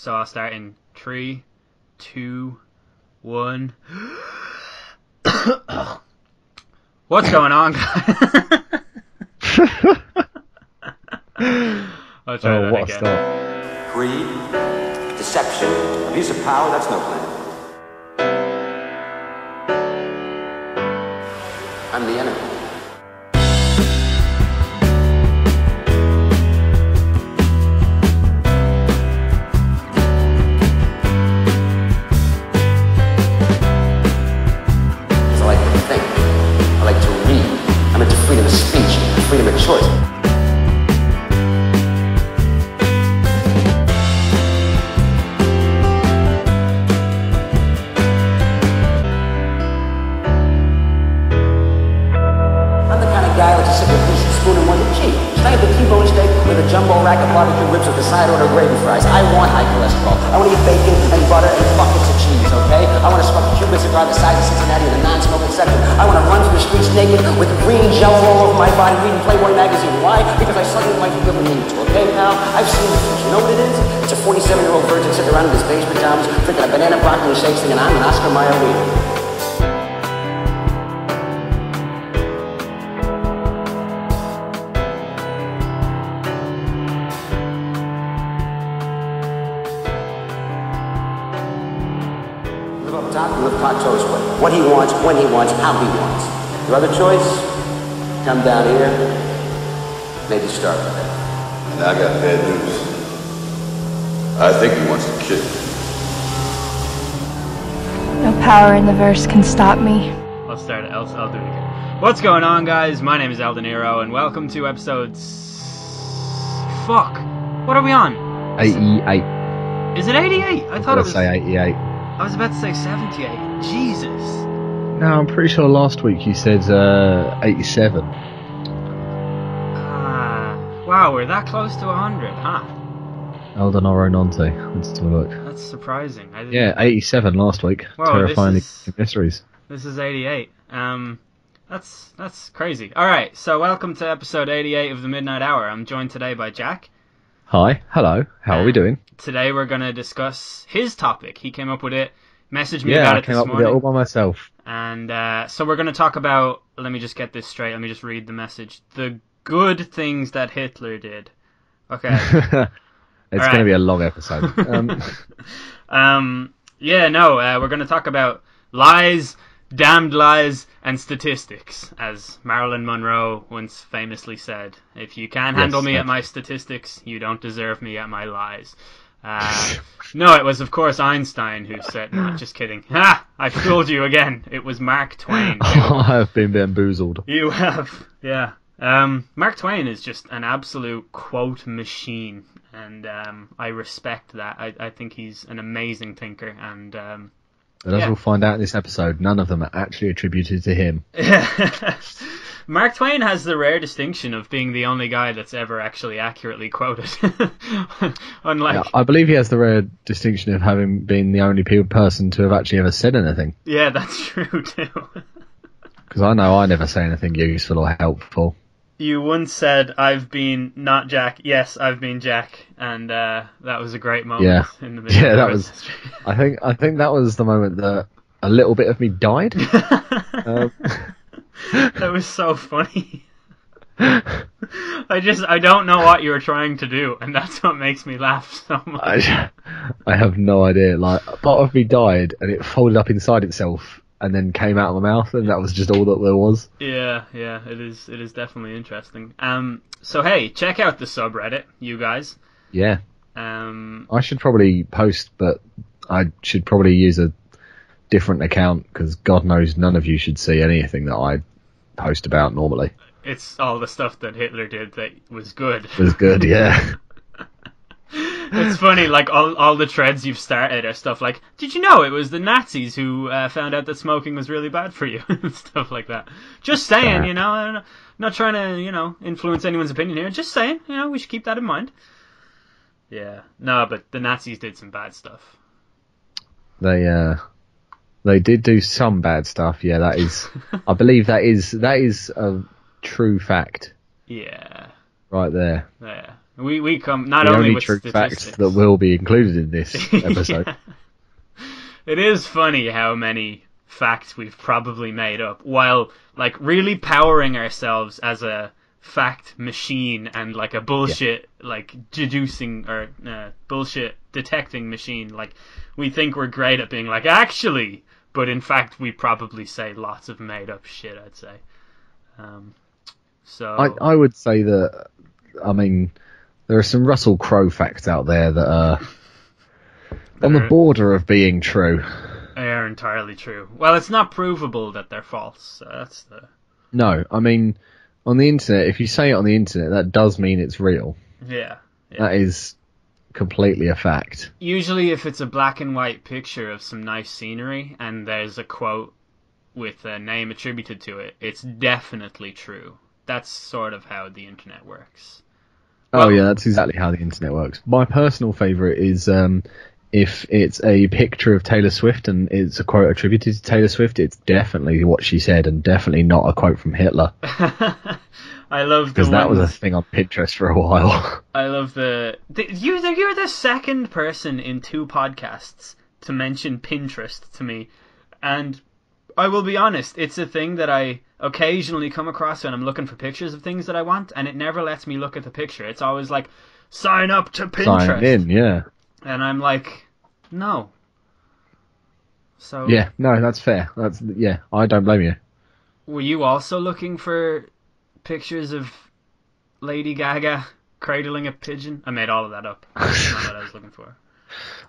So I'll start in 3, 2, 1. What's going on, guys? I'll try that what again. Start. Greed, deception, abuse of power, that's no plan. I'm the enemy. I like to think. I like to read. I'm into freedom of speech, freedom of choice. With a jumbo rack of barbecue ribs with a side order gravy fries. I want high cholesterol. I want to eat bacon and butter and buckets of cheese, okay? I want to smoke a Cuban cigar the size of Cincinnati in a non-smoking section. I want to run through the streets naked with green jello all over my body reading Playboy magazine. Why? Because I suddenly like to be able to need to, okay, pal? I've seen the future. You know what it is? It's a 47-year-old virgin sitting around in his beige pajamas drinking a banana broccoli shake singing I'm an Oscar Mayer leader. Toast with what he wants, when he wants, how he wants. Your other choice? Come down here, maybe start with it. And I got bad news. I think he wants to kill you. No power in the verse can stop me. I'll start it, I'll do it again. What's going on, guys? My name is El Dinero, and welcome to episode... Fuck. What are we on? 88. Is it 88? I thought it was... say 88. I was about to say 78. Jesus. No, I'm pretty sure last week you said 87. Wow, we're that close to 100, huh? Eldonoro Nonte. Let's have a look. That's surprising. Yeah, 87 last week. Whoa, Terrifying mysteries. This is 88. That's crazy. Alright, so welcome to episode 88 of the Midnight Hour. I'm joined today by Jack. Hi, hello, how are we doing? Today we're going to discuss his topic. He came up with it, messaged me about it this morning. Yeah, I came up with it all by myself. And so we're going to talk about, let me just get this straight, let me just read the message. The good things that Hitler did. Okay. It's going to be a long episode. We're going to talk about lies, damned lies, and statistics, as Marilyn Monroe once famously said. If you can't handle me at my statistics, you don't deserve me at my lies. No, it was of course Einstein who said, no, just kidding. Ha! I fooled you again. It was Mark Twain. I have been bamboozled. You have, yeah. Mark Twain is just an absolute quote machine, and I respect that. I think he's an amazing thinker, and but as we'll find out in this episode, none of them are actually attributed to him. Mark Twain has the rare distinction of being the only guy that's ever actually accurately quoted. Unlike, I believe he has the rare distinction of having been the only person to have actually ever said anything. Yeah, that's true too. Because I know I never say anything useful or helpful. You once said, "I've been not Jack." Yes, I've been Jack, and that was a great moment. In the middle. Yeah, that was. I think that was the moment that a little bit of me died. That was so funny. I don't know what you were trying to do, and that's what makes me laugh so much. I have no idea. Like, part of me died, and it folded up inside itself, and then came out of my mouth, and that was just all that there was. Yeah, it is definitely interesting. So hey, check out the subreddit, you guys. Yeah. I should probably post, but I should probably use a different account, because God knows none of you should see anything that I post about normally. It's all the stuff that Hitler did that was good. Was good, yeah. It's funny, like all the threads you've started are stuff like, did you know it was the Nazis who found out that smoking was really bad for you? Stuff like that. Just saying, I'm not trying to, influence anyone's opinion here. Just saying, we should keep that in mind. Yeah. No, but the Nazis did some bad stuff. They did do some bad stuff. Yeah, that is. I believe that is a true fact. Yeah. Right there. Yeah. We come not the only with true statistics facts that will be included in this episode. Yeah. It is funny how many facts we've probably made up, while like really powering ourselves as a fact machine and like a bullshit like deducing or bullshit detecting machine. Like we think we're great at being like actually, but in fact we probably say lots of made up shit. I'd say. So I would say that. I mean, there are some Russell Crowe facts out there that are on the border of being true. They are entirely true. Well, it's not provable that they're false. So that's the. No, I mean, on the internet, if you say it on the internet, that does mean it's real. Yeah. That is completely a fact. Usually, if it's a black and white picture of some nice scenery and there's a quote with a name attributed to it, it's definitely true. That's sort of how the internet works. Oh yeah, that's exactly how the internet works. My personal favourite is if it's a picture of Taylor Swift and it's a quote attributed to Taylor Swift, it's definitely what she said and definitely not a quote from Hitler. I love the because that was a thing on Pinterest for a while. I love you're the second person in 2 podcasts to mention Pinterest to me, and I will be honest, it's a thing that I occasionally come across when I'm looking for pictures of things that I want, and it never lets me look at the picture. It's always like, sign up to Pinterest. Sign in, yeah. And I'm like, no. So yeah, no, that's fair. I don't blame you. Were you also looking for pictures of Lady Gaga cradling a pigeon? I made all of that up. That's not what I was looking for.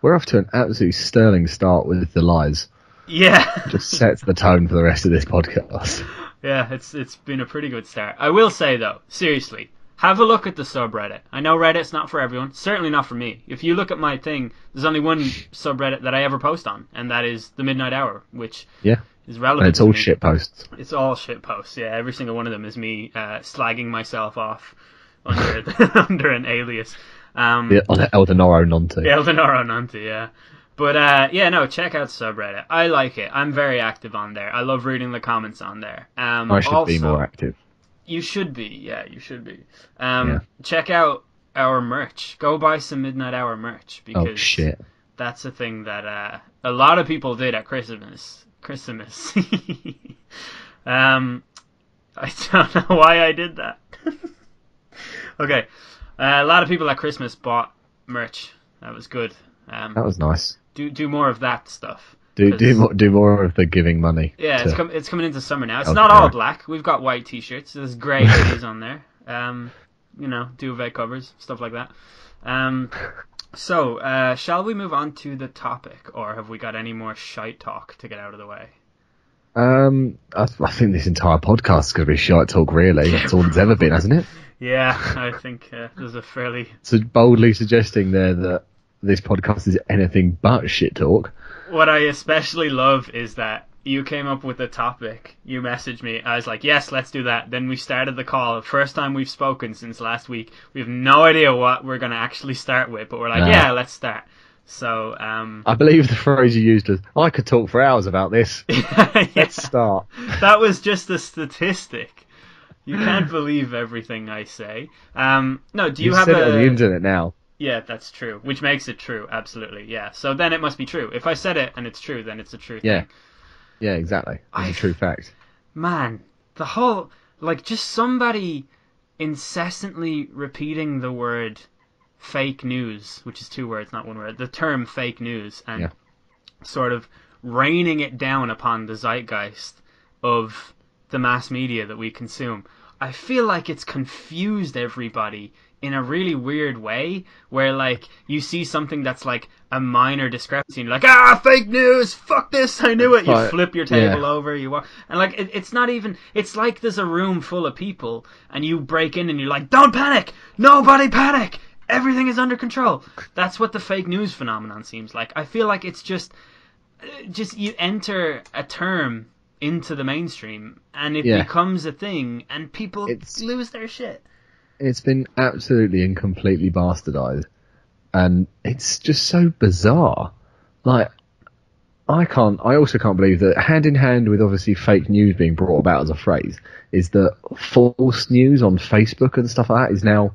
We're off to an absolute sterling start with the lies. Yeah. Just sets the tone for the rest of this podcast. Yeah, it's been a pretty good start. I will say, though, seriously, have a look at the subreddit. I know Reddit's not for everyone. Certainly not for me. If you look at my thing, there's only one subreddit that I ever post on, and that is the Midnight Hour, which is relevant. And it's all shit posts. It's all shit posts, yeah. Every single one of them is me slagging myself off under an alias. Eldenoro Nonti. Eldenoro Nonti, yeah. But, check out subreddit. I like it. I'm very active on there. I love reading the comments on there. I should be more active. You should be. Yeah, you should be. Check out our merch. Go buy some Midnight Hour merch. Because that's a thing that a lot of people did at Christmas. I don't know why I did that. Okay. A lot of people at Christmas bought merch. That was good. That was nice. Do more of that stuff. Do more of the giving money. Yeah, it's coming into summer now. It's not all black. We've got white t-shirts. There's grey hoodies on there. Duvet covers, stuff like that. So, shall we move on to the topic, or have we got any more shite talk to get out of the way? I think this entire podcast is going to be shite talk, really. That's all it's ever been, hasn't it? Yeah, I think there's a fairly... So boldly suggesting there that this podcast is anything but shit talk. What I especially love is that you came up with a topic. You messaged me. I was like, yes, let's do that. Then we started the call. First time we've spoken since last week. We have no idea what we're going to actually start with, but we're like, yeah, let's start. So, I believe the phrase you used was, I could talk for hours about this. Let's start. That was just a statistic. You can't believe everything I say. No, do you have said it on the internet now. Yeah, that's true. Which makes it true, absolutely, yeah. So then it must be true. If I said it and it's true, then it's a true thing. Yeah, exactly. It's a true fact. Man, the whole... just somebody incessantly repeating the word fake news, which is 2 words, not 1 word, the term fake news, and sort of raining it down upon the zeitgeist of the mass media that we consume. I feel like it's confused everybody in a really weird way, where you see something that's a minor discrepancy and you're like, fake news, fuck this, I knew it. You flip your table over, you walk, and it's not even, it's like there's a room full of people and you break in and you're like, don't panic, nobody panic, everything is under control. That's what the fake news phenomenon seems like. I feel like it's just you enter a term into the mainstream and it becomes a thing and people lose their shit. It's been absolutely and completely bastardized, and it's just so bizarre. I also can't believe that hand in hand with obviously fake news being brought about as a phrase is that false news on Facebook and stuff like that is now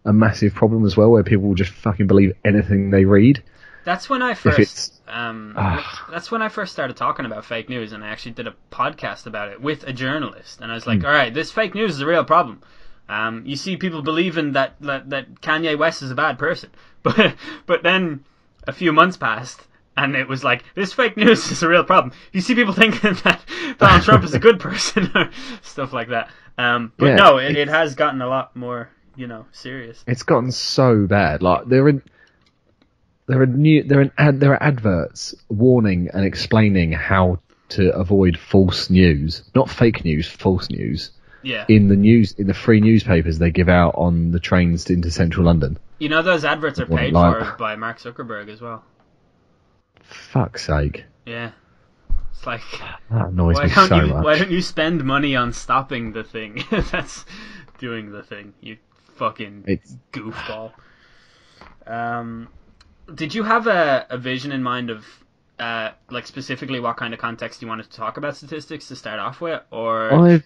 a massive problem as well, where people will just fucking believe anything they read. That's when I first that's when I first started talking about fake news, and I actually did a podcast about it with a journalist, and I was like, all right, this fake news is a real problem. You see people believing that Kanye West is a bad person, but then a few months passed, and it was like, this fake news is a real problem. You see people thinking that Donald Trump is a good person, or stuff like that. It has gotten a lot more, serious. It's gotten so bad. Like there are adverts warning and explaining how to avoid false news, not fake news, false news. Yeah. In the free newspapers they give out on the trains into central London. Those adverts are paid for by Mark Zuckerberg as well. Fuck's sake. Yeah. It's like, that annoys me so much. Why don't you spend money on stopping the thing? That's doing the thing. You fucking goofball. Did you have a vision in mind of specifically what kind of context you wanted to talk about statistics to start off with, or?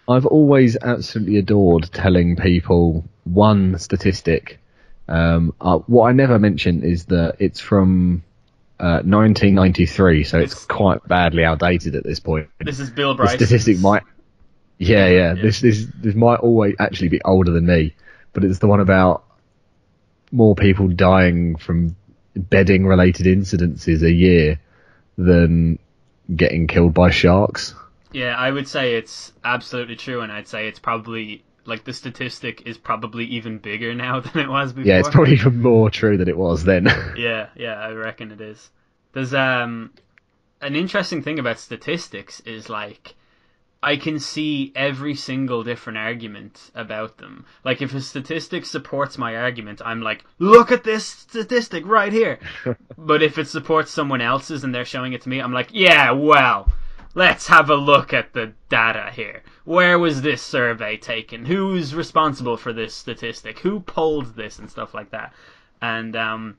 I've always absolutely adored telling people one statistic. What I never mention is that it's from 1993, so it's quite badly outdated at this point. This is Bill Bryson. The statistic might, yeah. This might always actually be older than me, but it's the one about more people dying from bedding-related incidences a year than getting killed by sharks. Yeah, I would say it's absolutely true, and I'd say it's probably, the statistic is probably even bigger now than it was before. Yeah, it's probably even more true than it was then. Yeah, I reckon it is. There's an interesting thing about statistics is, I can see every single different argument about them. If a statistic supports my argument, I'm like, look at this statistic right here. But if it supports someone else's and they're showing it to me, I'm like, yeah, well, let's have a look at the data here. Where was this survey taken? Who's responsible for this statistic? Who polled this and stuff like that? And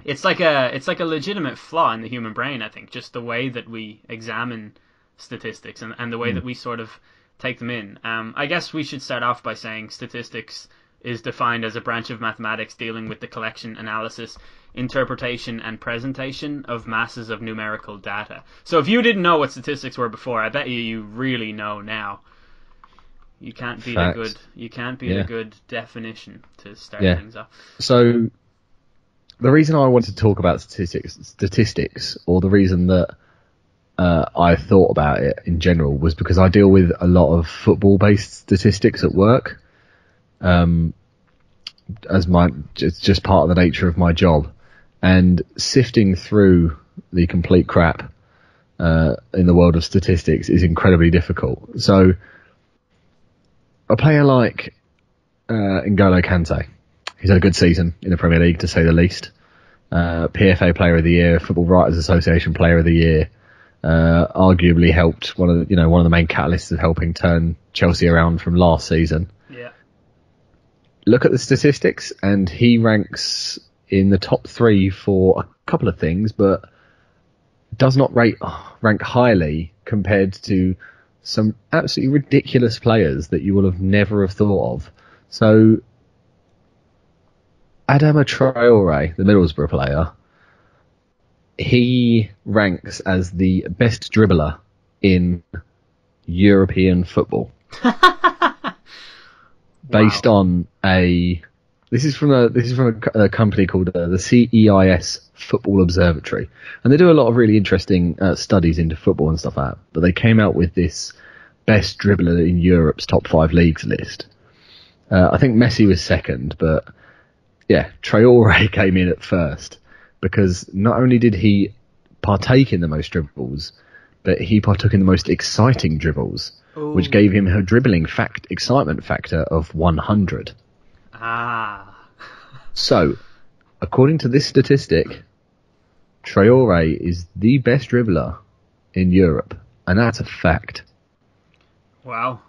it's like a legitimate flaw in the human brain, I think, just the way that we examine statistics and the way that we sort of take them in. I guess we should start off by saying statistics is defined as a branch of mathematics dealing with the collection, analysis, interpretation and presentation of masses of numerical data. So if you didn't know what statistics were before, I bet you really know now. You can't beat a good definition to start things off. So the reason I wanted to talk about statistics, or the reason that I thought about it in general, was because I deal with a lot of football-based statistics at work. It's just part of the nature of my job, and sifting through the complete crap in the world of statistics is incredibly difficult. So a player like N'Golo Kante, he's had a good season in the Premier League, to say the least. PFA Player of the Year, Football Writers Association Player of the Year. Arguably helped one of the main catalysts of helping turn Chelsea around from last season. Yeah. Look at the statistics, and he ranks in the top 3 for a couple of things, but does not rank highly compared to some absolutely ridiculous players that you will have never have thought of. So, Adama Traore, the Middlesbrough player, he ranks as the best dribbler in European football. Based on this is from a company called the CEIS Football Observatory, and they do a lot of really interesting studies into football and stuff like that. But they came out with this best dribbler in Europe's top 5 leagues list. I think Messi was second, but yeah, Traore came in at first, because not only did he partake in the most dribbles, but he partook in the most exciting dribbles. Ooh. Which gave him a dribbling excitement factor of 100. So, according to this statistic, Traore is the best dribbler in Europe, and that's a fact. Wow.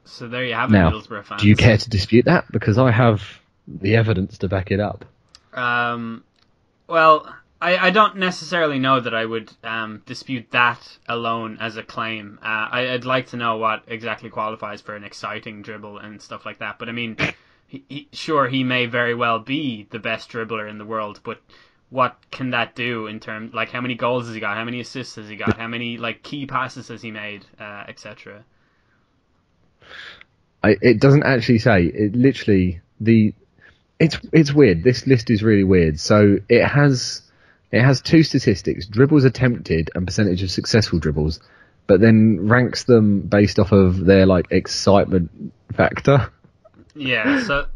So there you have it, now, Middlesbrough fans. Do you care to dispute that? Because I have the evidence to back it up. Well, I don't necessarily know that I would dispute that alone as a claim. I'd like to know what exactly qualifies for an exciting dribble and stuff like that. But I mean, sure, he may very well be the best dribbler in the world, but what can that do in terms, like, how many goals has he got? How many assists has he got? How many, like, key passes has he made, etc.? It doesn't actually say. It literally it's weird. This list is really weird. So it has two statistics: dribbles attempted and percentage of successful dribbles, but then ranks them based off of their like excitement factor. Yeah. So,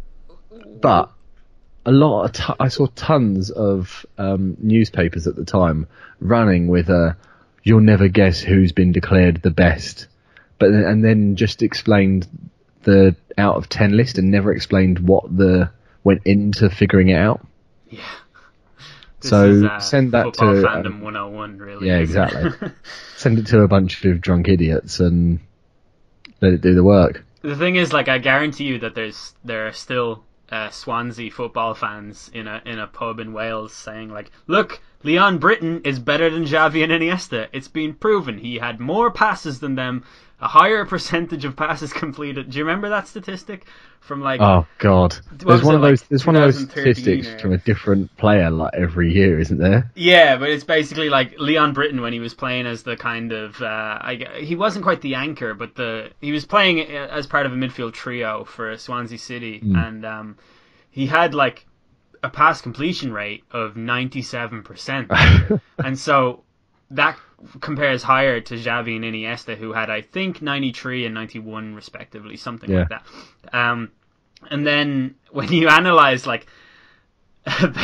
but a lot of I saw tons of newspapers at the time running with "You'll never guess who's been declared the best," and then just explained the out of 10 list and never explained what went into figuring it out. Yeah. So send that to fandom 101, really. Yeah, exactly. Send it to a bunch of drunk idiots and let it do the work. The thing is, like, I guarantee you that there are still Swansea football fans in a pub in Wales saying, like, look, Leon Britton is better than Xavi and Iniesta. It's been proven. He had more passes than them, a higher percentage of passes completed. Do you remember that statistic from, like? Oh God, there's one of those statistics from a different player like every year, isn't there? Yeah, but it's basically like Leon Britton when he was playing as the kind of he wasn't quite the anchor, but he was playing as part of a midfield trio for Swansea City, and he had like a pass completion rate of 97%, and so that compares higher to Xavi and Iniesta, who had, I think, 93 and 91 respectively, something like that. And then when you analyze, like,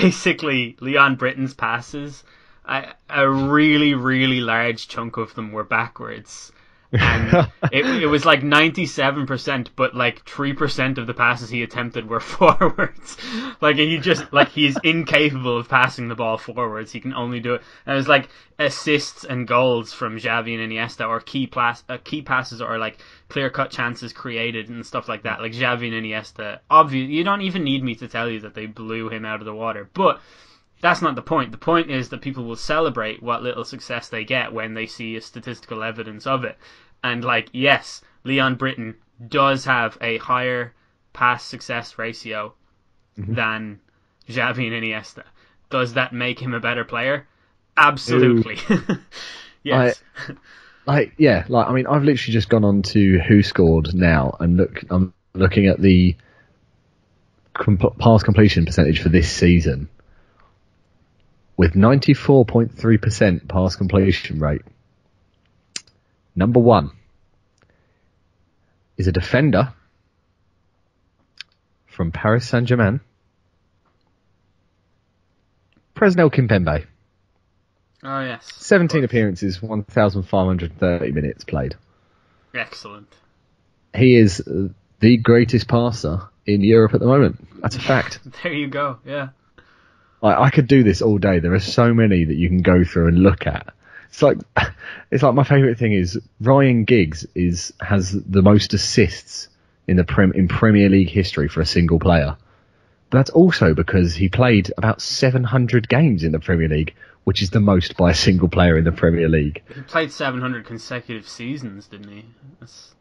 basically Leon Britton's passes, a really, really large chunk of them were backwards. And it was like 97%, but like 3% of the passes he attempted were forwards. Like he's incapable of passing the ball forwards. He can only do it. And it was like assists and goals from Xavi and Iniesta, or key passes, or like clear cut chances created and stuff like that. Like Xavi and Iniesta, obviously, you don't even need me to tell you that they blew him out of the water. But that's not the point. The point is that people will celebrate what little success they get when they see a statistical evidence of it. And, like, yes, Leon Britton does have a higher pass success ratio than Xavi and Iniesta. Does that make him a better player? Absolutely. Yes. I mean, I've literally just gone on to Who Scored now, and I'm looking at the pass completion percentage for this season. With 94.3% pass completion rate, number one is a defender from Paris Saint-Germain, Presnel Kimpembe. Oh, yes. 17 appearances, 1,530 minutes played. Excellent. He is the greatest passer in Europe at the moment. That's a fact. There you go, yeah. I could do this all day. There are so many that you can go through and look at. It's like my favourite thing is Ryan Giggs has the most assists in Premier League history for a single player. But that's also because he played about 700 games in the Premier League, which is the most by a single player in the Premier League. He played 700 consecutive seasons, didn't he? That's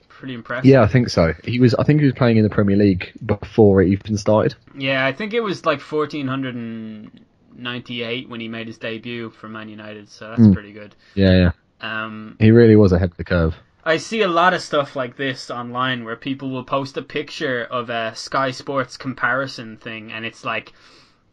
pretty impressive. Yeah, I think so. I think he was playing in the Premier League before it even started. Yeah, I think it was like 1498 when he made his debut for Man United, so that's pretty good. Yeah. He really was ahead of the curve. I see a lot of stuff like this online where people will post a picture of a Sky Sports comparison thing, and it's like,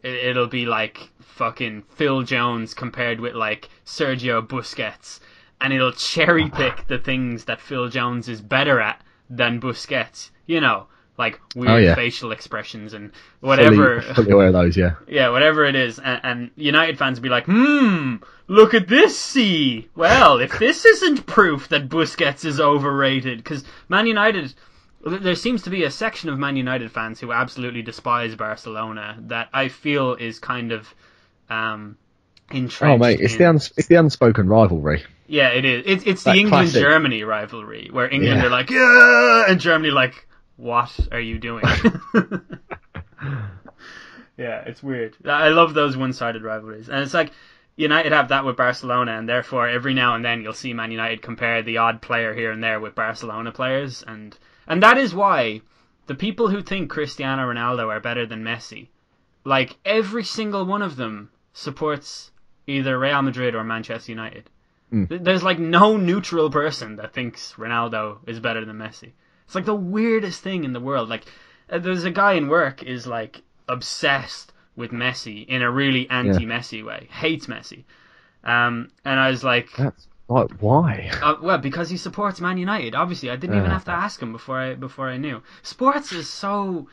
it'll be like fucking Phil Jones compared with like Sergio Busquets, and it'll cherry pick the things that Phil Jones is better at than Busquets. You know, like weird facial expressions and whatever. Fully aware of those, yeah. Yeah, whatever it is. And United fans will be like, look at this, see. Well, if this isn't proof that Busquets is overrated, because Man United, there seems to be a section of Man United fans who absolutely despise Barcelona that I feel is kind of entrenched. Oh, mate, it's the unspoken rivalry. Yeah, it is. It's the England-Germany rivalry, where England are like, yeah, and Germany like, what are you doing? Yeah, it's weird. I love those one-sided rivalries. And it's like, United have that with Barcelona, and therefore every now and then you'll see Man United compare the odd player here and there with Barcelona players. And that is why the people who think Cristiano Ronaldo are better than Messi, like every single one of them supports either Real Madrid or Manchester United. There's like no neutral person that thinks Ronaldo is better than Messi. It's like the weirdest thing in the world. Like, there's a guy in work is like obsessed with Messi in a really anti-Messi way, hates Messi. And I was like, that's like, why? Well, because he supports Man United. Obviously, I didn't even have to ask him before I knew. Sports is so.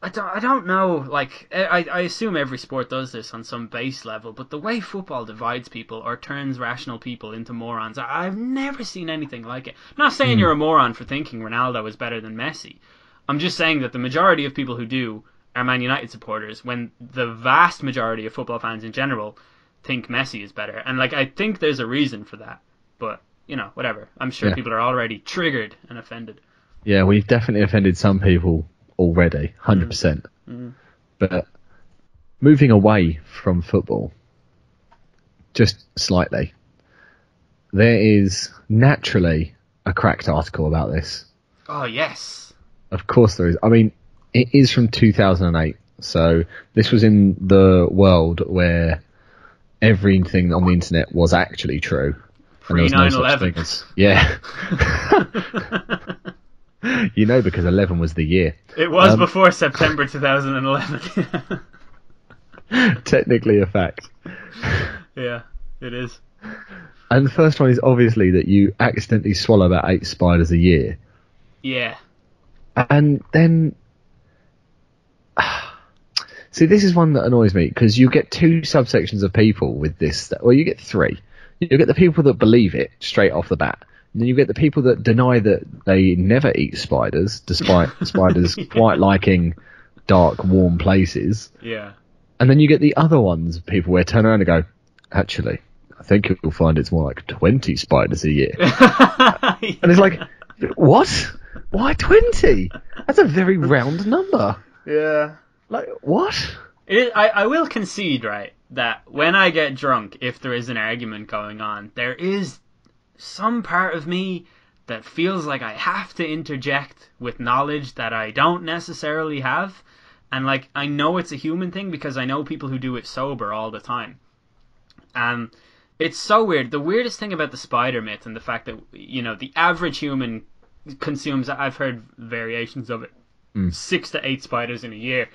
I don't know, like, I assume every sport does this on some base level, but the way football divides people or turns rational people into morons, I've never seen anything like it. I'm not saying you're a moron for thinking Ronaldo is better than Messi. I'm just saying that the majority of people who do are Man United supporters, when the vast majority of football fans in general think Messi is better. And, like, I think there's a reason for that, but, you know, whatever. I'm sure people are already triggered and offended. Yeah, we've definitely offended some people already, 100%. But moving away from football, just slightly, there is naturally a Cracked article about this. Oh, yes. Of course there is. I mean, it is from 2008, so this was in the world where everything on the internet was actually true. Pre 9/11. Yeah. You know, because 11 was the year. It was before September 2011. Technically a fact. Yeah, it is. And the first one is obviously that you accidentally swallow about 8 spiders a year. Yeah. And then... See, this is one that annoys me, because you get 2 subsections of people with this. Well, you get 3. You get the people that believe it straight off the bat. And then you get the people that deny that they never eat spiders, despite spiders quite liking dark, warm places. Yeah. And then you get the other ones, people where turn around and go, actually, I think you'll find it's more like 20 spiders a year. And it's like, what? Why 20? That's a very round number. Yeah. Like, what? I will concede, right, that when I get drunk, if there is an argument going on, there is some part of me that feels like I have to interject with knowledge that I don't necessarily have. And, like, I know it's a human thing because I know people who do it sober all the time. It's so weird. The weirdest thing about the spider myth and the fact that, you know, the average human consumes, I've heard variations of it, 6 to 8 spiders in a year.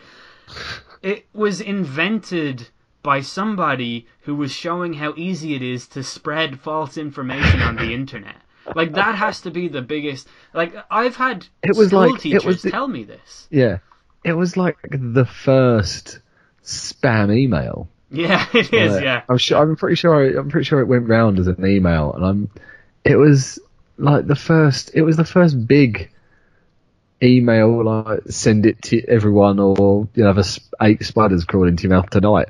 It was invented by somebody who was showing how easy it is to spread false information on the internet. Like, that has to be the biggest... Like, I've had school teachers tell me this. Yeah. It was like the first spam email. Yeah, it is, yeah. I'm pretty sure it went round as an email, and it was like the first big email, like, send it to everyone, or you have 8 spiders crawling into your mouth tonight.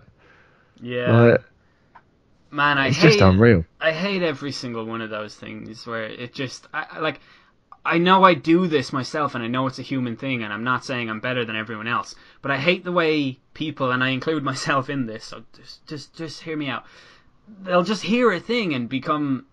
Yeah. Like, man, it's just unreal. I hate every single one of those things where it just, I know I do this myself, and I know it's a human thing, and I'm not saying I'm better than everyone else, but I hate the way people, and I include myself in this, so just hear me out. They'll just hear a thing and become,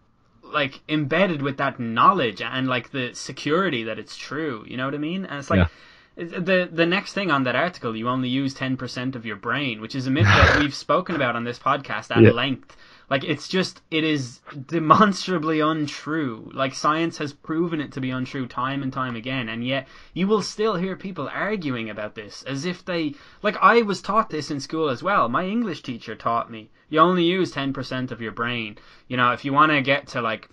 like, embedded with that knowledge and, like, the security that it's true, you know what I mean? And it's like, the next thing on that article, you only use 10% of your brain, which is a myth that we've spoken about on this podcast at length. Like, it is demonstrably untrue. Like, science has proven it to be untrue time and time again, and yet you will still hear people arguing about this as if they... Like, I was taught this in school as well. My English teacher taught me, you only use 10% of your brain. You know, if you want to get to, like,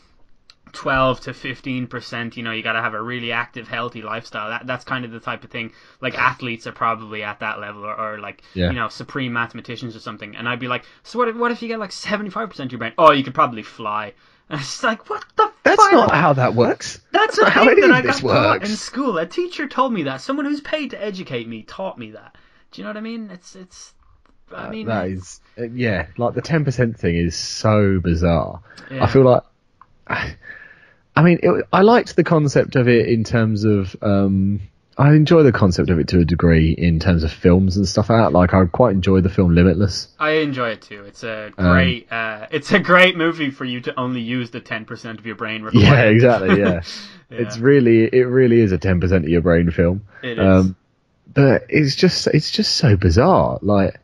12 to 15%, you know, you got to have a really active, healthy lifestyle. That's kind of the type of thing, like, athletes are probably at that level, or like, you know, supreme mathematicians or something. And I'd be like, so what if you get like 75% of your brain? Oh, you could probably fly. And it's like, what the fuck? That's not how that works. That's not how any of this works. In school, a teacher told me that. Someone who's paid to educate me taught me that. Do you know what I mean? I mean, that is, like, the 10% thing is so bizarre. Yeah. I feel like, I mean, I liked the concept of it in terms of I enjoy the concept of it to a degree in terms of films and stuff out. Like, I quite enjoy the film Limitless. I enjoy it too. It's a great movie for you to only use the 10% of your brain required. Yeah, exactly. Yeah, Yeah. it really is a 10% of your brain film. It is. But it's just so bizarre. Like,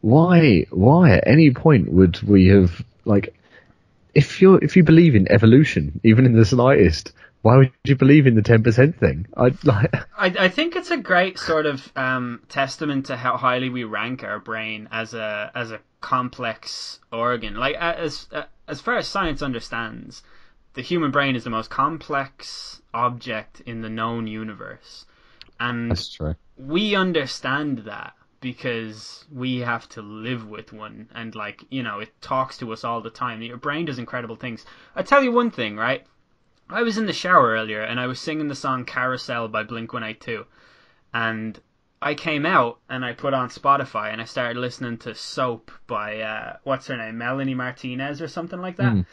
why at any point would we have, like, if you believe in evolution, even in the slightest, why would you believe in the 10% thing? I think it's a great sort of testament to how highly we rank our brain as a complex organ. Like, as far as science understands, the human brain is the most complex object in the known universe, and That's true. we understand that because we have to live with one, and, like, you know, it talks to us all the time. Your brain does incredible things. I tell you one thing, right? I was in the shower earlier and I was singing the song Carousel by Blink-182, and I came out and I put on Spotify and I started listening to Soap by what's her name, Melanie Martinez or something like that.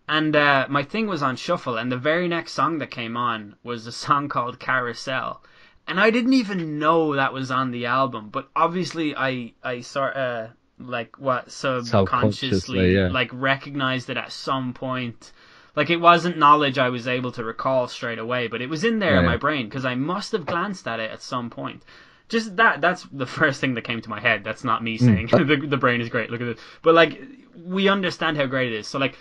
And my thing was on shuffle, and the very next song that came on was a song called Carousel, and I didn't even know that was on the album, but obviously I sort of, like, what, subconsciously yeah. like recognized it at some point. Like, it wasn't knowledge I was able to recall straight away, but it was in there in my brain, because I must have glanced at it at some point. Just that's the first thing that came to my head. That's not me saying the brain is great, look at it. But, like, we understand how great it is. So, like,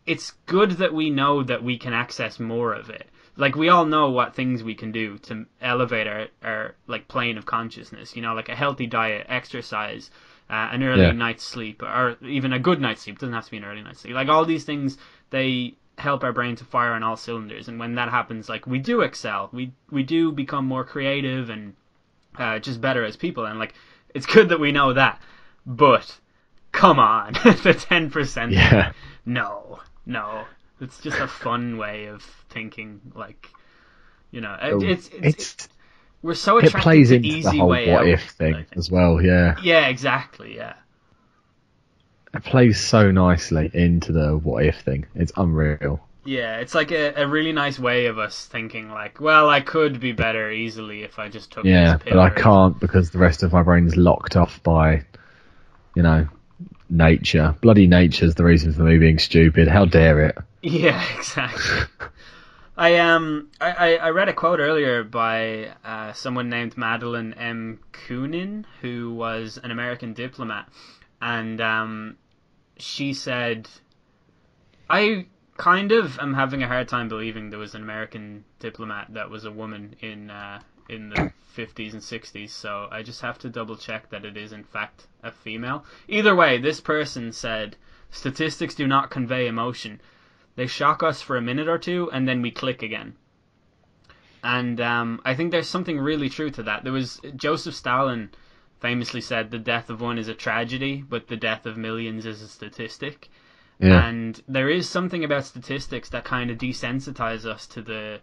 it's good that we know that we can access more of it. Like, we all know what things we can do to elevate our like, plane of consciousness. You know, like a healthy diet, exercise, an early night's sleep, or even a good night's sleep. It doesn't have to be an early night's sleep. Like, all these things, they help our brain to fire on all cylinders, and when that happens, like, we do excel. We do become more creative and just better as people, and, like, it's good that we know that. But come on, the 10%. Yeah. No, it's just a fun way of thinking. Like, you know, it's we're so attracted it plays to into easy the whole way what out, if thing as well. Yeah. Yeah, exactly. Yeah. It plays so nicely into the what if thing. It's unreal. Yeah, it's like a really nice way of us thinking, like, well, I could be better easily if I just took this pill. But I can't, because the rest of my brain's locked off by, you know, nature. Bloody nature's the reason for me being stupid. How dare it? Yeah, exactly. I read a quote earlier by someone named Madeleine M. Kunin, who was an American diplomat, and she said, I kind of am having a hard time believing there was an American diplomat that was a woman in the 50s and 60s, so I just have to double check that it is in fact a female. Either way, this person said, statistics do not convey emotion. They shock us for a minute or two, and then we click again. And I think there's something really true to that. There was Joseph Stalin famously said, the death of one is a tragedy, but the death of millions is a statistic. Yeah. And there is something about statistics that kind of desensitize us to the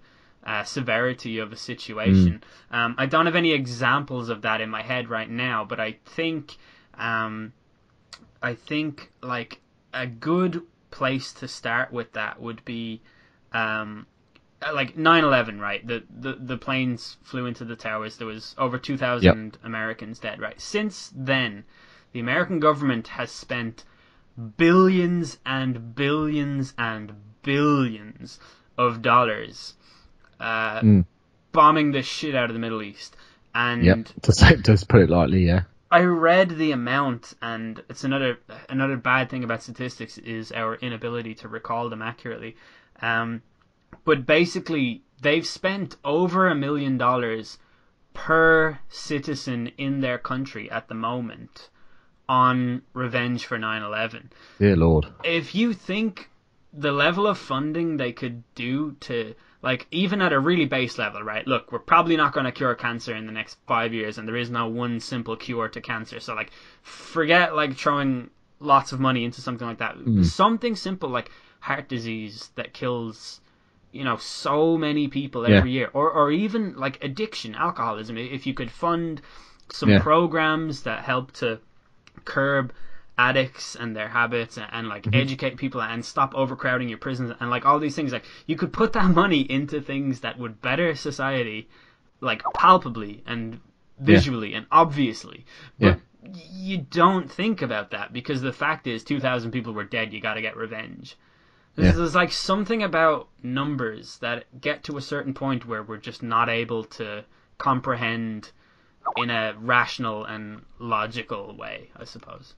severity of a situation. I don't have any examples of that in my head right now, but I think like a good place to start with that would be like 9/11, right? The planes flew into the towers. There was over 2,000 Americans dead, right? Since then, the American government has spent billions and billions and billions of dollars bombing the shit out of the Middle East. And to put it lightly, yeah. I read the amount, and it's another bad thing about statistics is our inability to recall them accurately. But basically, they've spent over $1 million per citizen in their country at the moment on revenge for 9/11. Dear Lord. If you think the level of funding they could do to, like, even at a really base level, right? Look, we're probably not going to cure cancer in the next 5 years, and there is no one simple cure to cancer. So, like, forget, like, throwing lots of money into something like that. Something simple like heart disease that kills, you know, so many people every year. Or even, like, addiction, alcoholism. If you could fund some programs that help to curb addicts and their habits and like educate people and stop overcrowding your prisons and like all these things, like you could put that money into things that would better society like palpably and visually and obviously. But you don't think about that because the fact is 2,000 people were dead. You got to get revenge. There's like something about numbers that get to a certain point where we're just not able to comprehend in a rational and logical way, I suppose.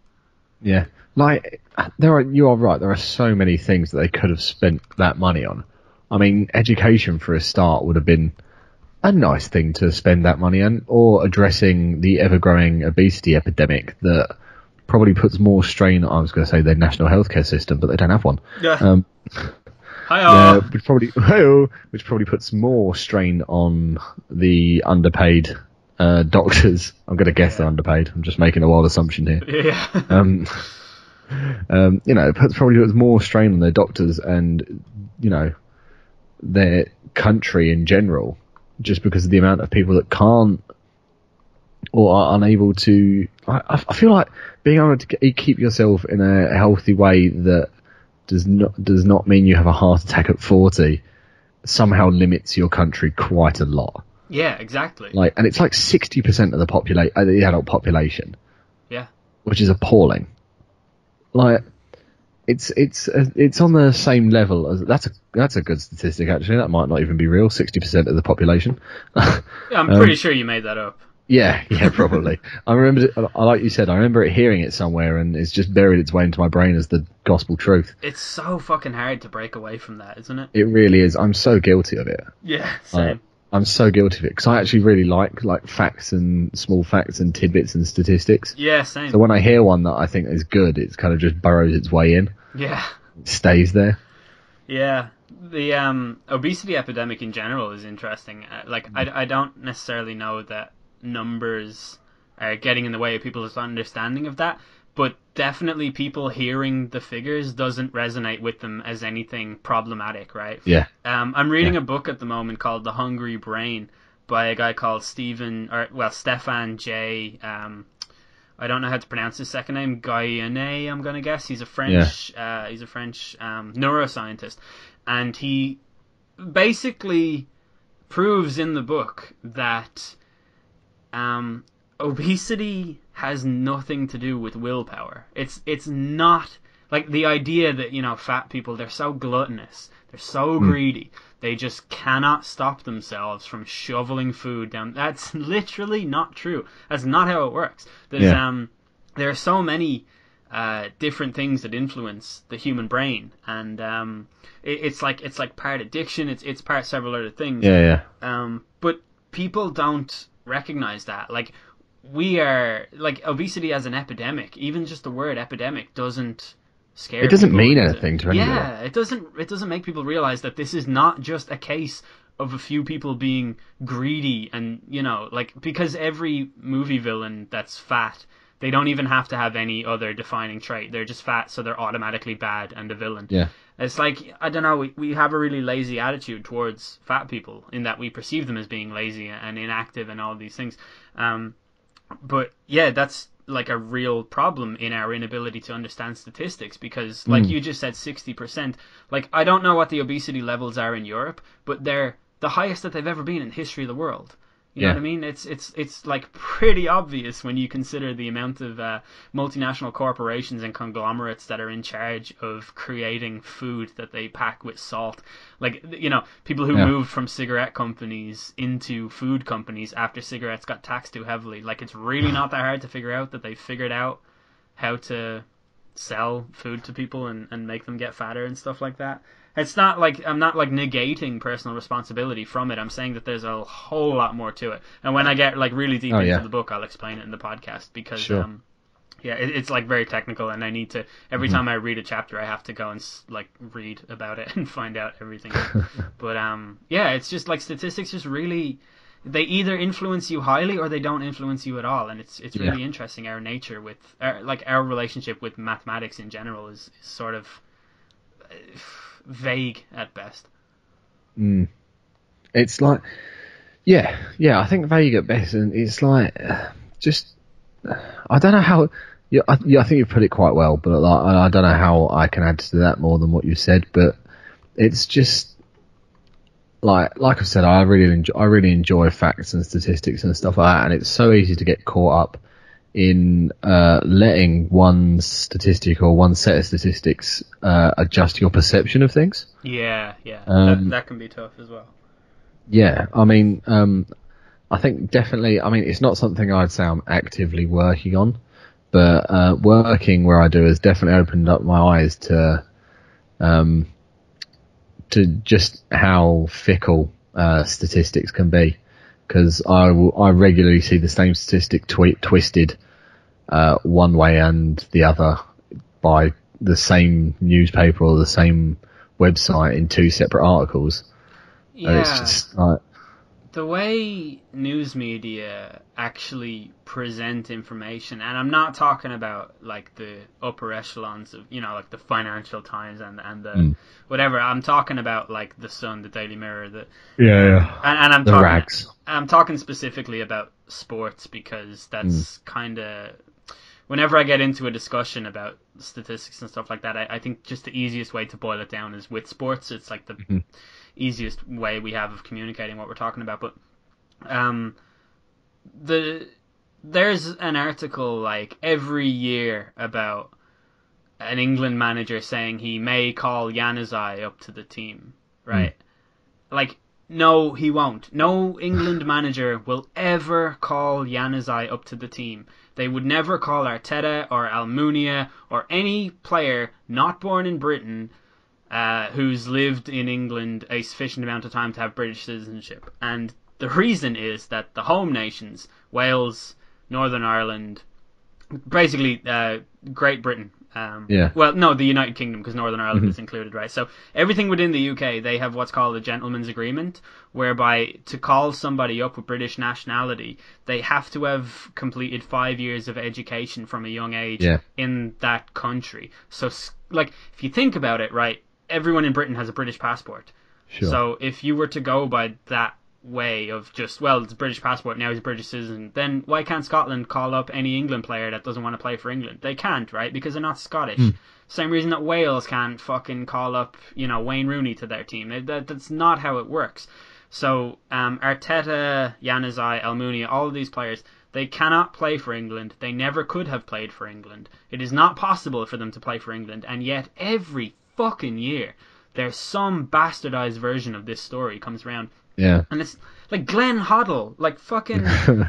Yeah, like you are right. There are so many things that they could have spent that money on. I mean, education for a start would have been a nice thing to spend that money on, or addressing the ever-growing obesity epidemic that probably puts more strain. I was going to say their national healthcare system, but they don't have one. Yeah. Which probably puts more strain on the underpaid doctors. I'm going to guess they're underpaid. I'm just making a wild assumption here. Yeah. It probably puts more strain on their doctors and, their country in general, just because of the amount of people that can't or are unable to. I feel like being able to keep yourself in a healthy way that does not mean you have a heart attack at 40 somehow limits your country quite a lot. Yeah, exactly. And it's like 60% of the adult population. Yeah. Which is appalling. It's on the same level as that's a good statistic actually. That might not even be real. 60% of the population. Yeah, I'm pretty sure you made that up. Yeah, probably. I remember, like you said, I remember hearing it somewhere, and it's just buried its way into my brain as the gospel truth. It's so fucking hard to break away from that, isn't it? It really is. I'm so guilty of it. Yeah, same. I'm so guilty of it because I actually really like facts and small facts and tidbits and statistics. Yeah, same. So when I hear one that I think is good, it's kind of just burrows its way in. Yeah. It stays there. Yeah. The obesity epidemic in general is interesting. I don't necessarily know that numbers are getting in the way of people's understanding of that, but definitely people hearing the figures doesn't resonate with them as anything problematic, right? Yeah. I'm reading a book at the moment called The Hungry Brain by a guy called Stefan J. I don't know how to pronounce his second name. Guyane, I'm gonna guess. He's a French neuroscientist, and he basically proves in the book that obesity has nothing to do with willpower. It's not like the idea that fat people, they're so gluttonous, they're so greedy, they just cannot stop themselves from shoveling food down. That's literally not true. That's not how it works. There are so many different things that influence the human brain, and it's like part addiction, it's part several other things. But people don't recognize that. We are obesity as an epidemic. Even just the word epidemic doesn't scare. It doesn't people, mean anything to anyone. Yeah, it doesn't make people realize that this is not just a case of a few people being greedy and because every movie villain that's fat, they don't even have to have any other defining trait. They're just fat, so they're automatically bad and a villain. Yeah. It's I don't know, we have a really lazy attitude towards fat people in that we perceive them as being lazy and inactive and all these things. But yeah, that's a real problem in our inability to understand statistics because, you just said, 60%. I don't know what the obesity levels are in Europe, but they're the highest that they've ever been in the history of the world. You know what I mean? It's pretty obvious when you consider the amount of multinational corporations and conglomerates that are in charge of creating food that they pack with salt. People who moved from cigarette companies into food companies after cigarettes got taxed too heavily. It's really not that hard to figure out that they figured out how to sell food to people and make them get fatter and stuff like that. It's not I'm not negating personal responsibility from it. I'm saying that there's a whole lot more to it. And when I get really deep into the book, I'll explain it in the podcast because it's very technical, and I need to every time I read a chapter, I have to go and read about it and find out everything. But it's just statistics just really, they either influence you highly or they don't influence you at all, and it's really interesting. Our nature with our relationship with mathematics in general is sort of vague at best. It's I think vague at best, and it's just I don't know how. I think you've put it quite well, but I don't know how I can add to that more than what you said. But it's just like I said, I really enjoy facts and statistics and stuff like that, and it's so easy to get caught up in letting one statistic or one set of statistics adjust your perception of things. Yeah. That can be tough as well. Yeah, I mean, I think definitely. I mean, it's not something I'd say I'm actively working on, but working where I do has definitely opened up my eyes to just how fickle statistics can be. Because I regularly see the same statistic twisted one way and the other by the same newspaper or the same website in two separate articles. Yeah. And it's just like, the way news media actually present information, and I'm not talking about like the upper echelons of, like the Financial Times and the whatever. I'm talking about like the Sun, the Daily Mirror, and I'm talking rags. I'm talking specifically about sports because that's kind of, whenever I get into a discussion about statistics and stuff like that, I think just the easiest way to boil it down is with sports. It's like the easiest way we have of communicating what we're talking about. But there's an article like every year about an England manager saying he may call Januzaj up to the team, right? Like, no, he won't. No England manager will ever call Januzaj up to the team. They would never call Arteta or Almunia or any player not born in Britain who's lived in England a sufficient amount of time to have British citizenship. And the reason is that the home nations, Wales, Northern Ireland, basically Great Britain. Well, no, the United Kingdom, because Northern Ireland is included, right? So everything within the UK, they have what's called a gentleman's agreement, whereby to call somebody up with British nationality, they have to have completed 5 years of education from a young age in that country. So, like, if you think about it, right, everyone in Britain has a British passport. Sure. So if you were to go by that way of just, well, it's a British passport, now he's a British citizen, then why can't Scotland call up any England player that doesn't want to play for England? They can't, right? Because they're not Scottish. Same reason that Wales can't fucking call up, Wayne Rooney to their team. That's not how it works. So Arteta, Januzaj, Almunia, all of these players, they cannot play for England. They never could have played for England. It is not possible for them to play for England, and yet every fucking year there's some bastardized version of this story comes around. Yeah. And it's like Glenn Hoddle, like fucking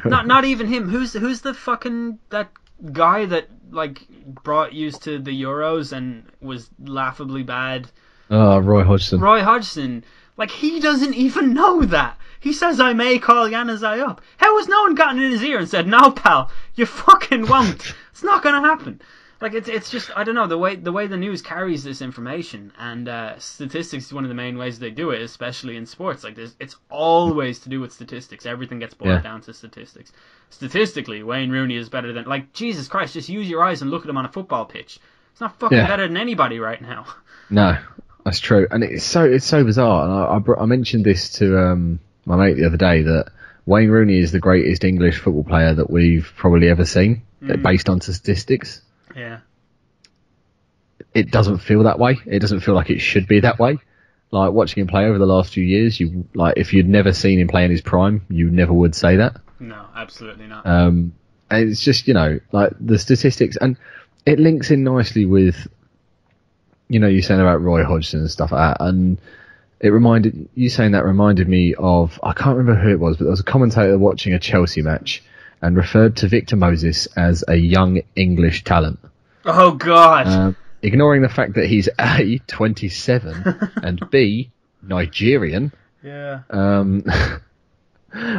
not even him. Who's the fucking that guy that like brought you to the Euros and was laughably bad? Roy Hodgson. Roy Hodgson. Like, he doesn't even know that. He says, I may call Januzaj up. How has no one gotten in his ear and said, no, pal, you fucking won't. It's not going to happen. Like, it's just, I don't know, the way the news carries this information, and statistics is one of the main ways they do it, especially in sports. Like, it's always to do with statistics. Everything gets boiled down to statistics. Statistically, Wayne Rooney is better than, like, Jesus Christ, just use your eyes and look at him on a football pitch. It's not fucking better than anybody right now. No, that's true, and it's so bizarre. And I mentioned this to my mate the other day, that Wayne Rooney is the greatest English football player that we've probably ever seen, based on statistics. Yeah. It doesn't feel that way. It doesn't feel like it should be that way. Like, watching him play over the last few years, if you'd never seen him play in his prime, you never would say that. No, absolutely not. And it's just, like the statistics, and it links in nicely with, you saying about Roy Hodgson and stuff like that, and reminded me of, I can't remember who it was, but there was a commentator watching a Chelsea match and referred to Victor Moses as a young English talent. Oh, God. Ignoring the fact that he's A, 27, and B, Nigerian. Yeah.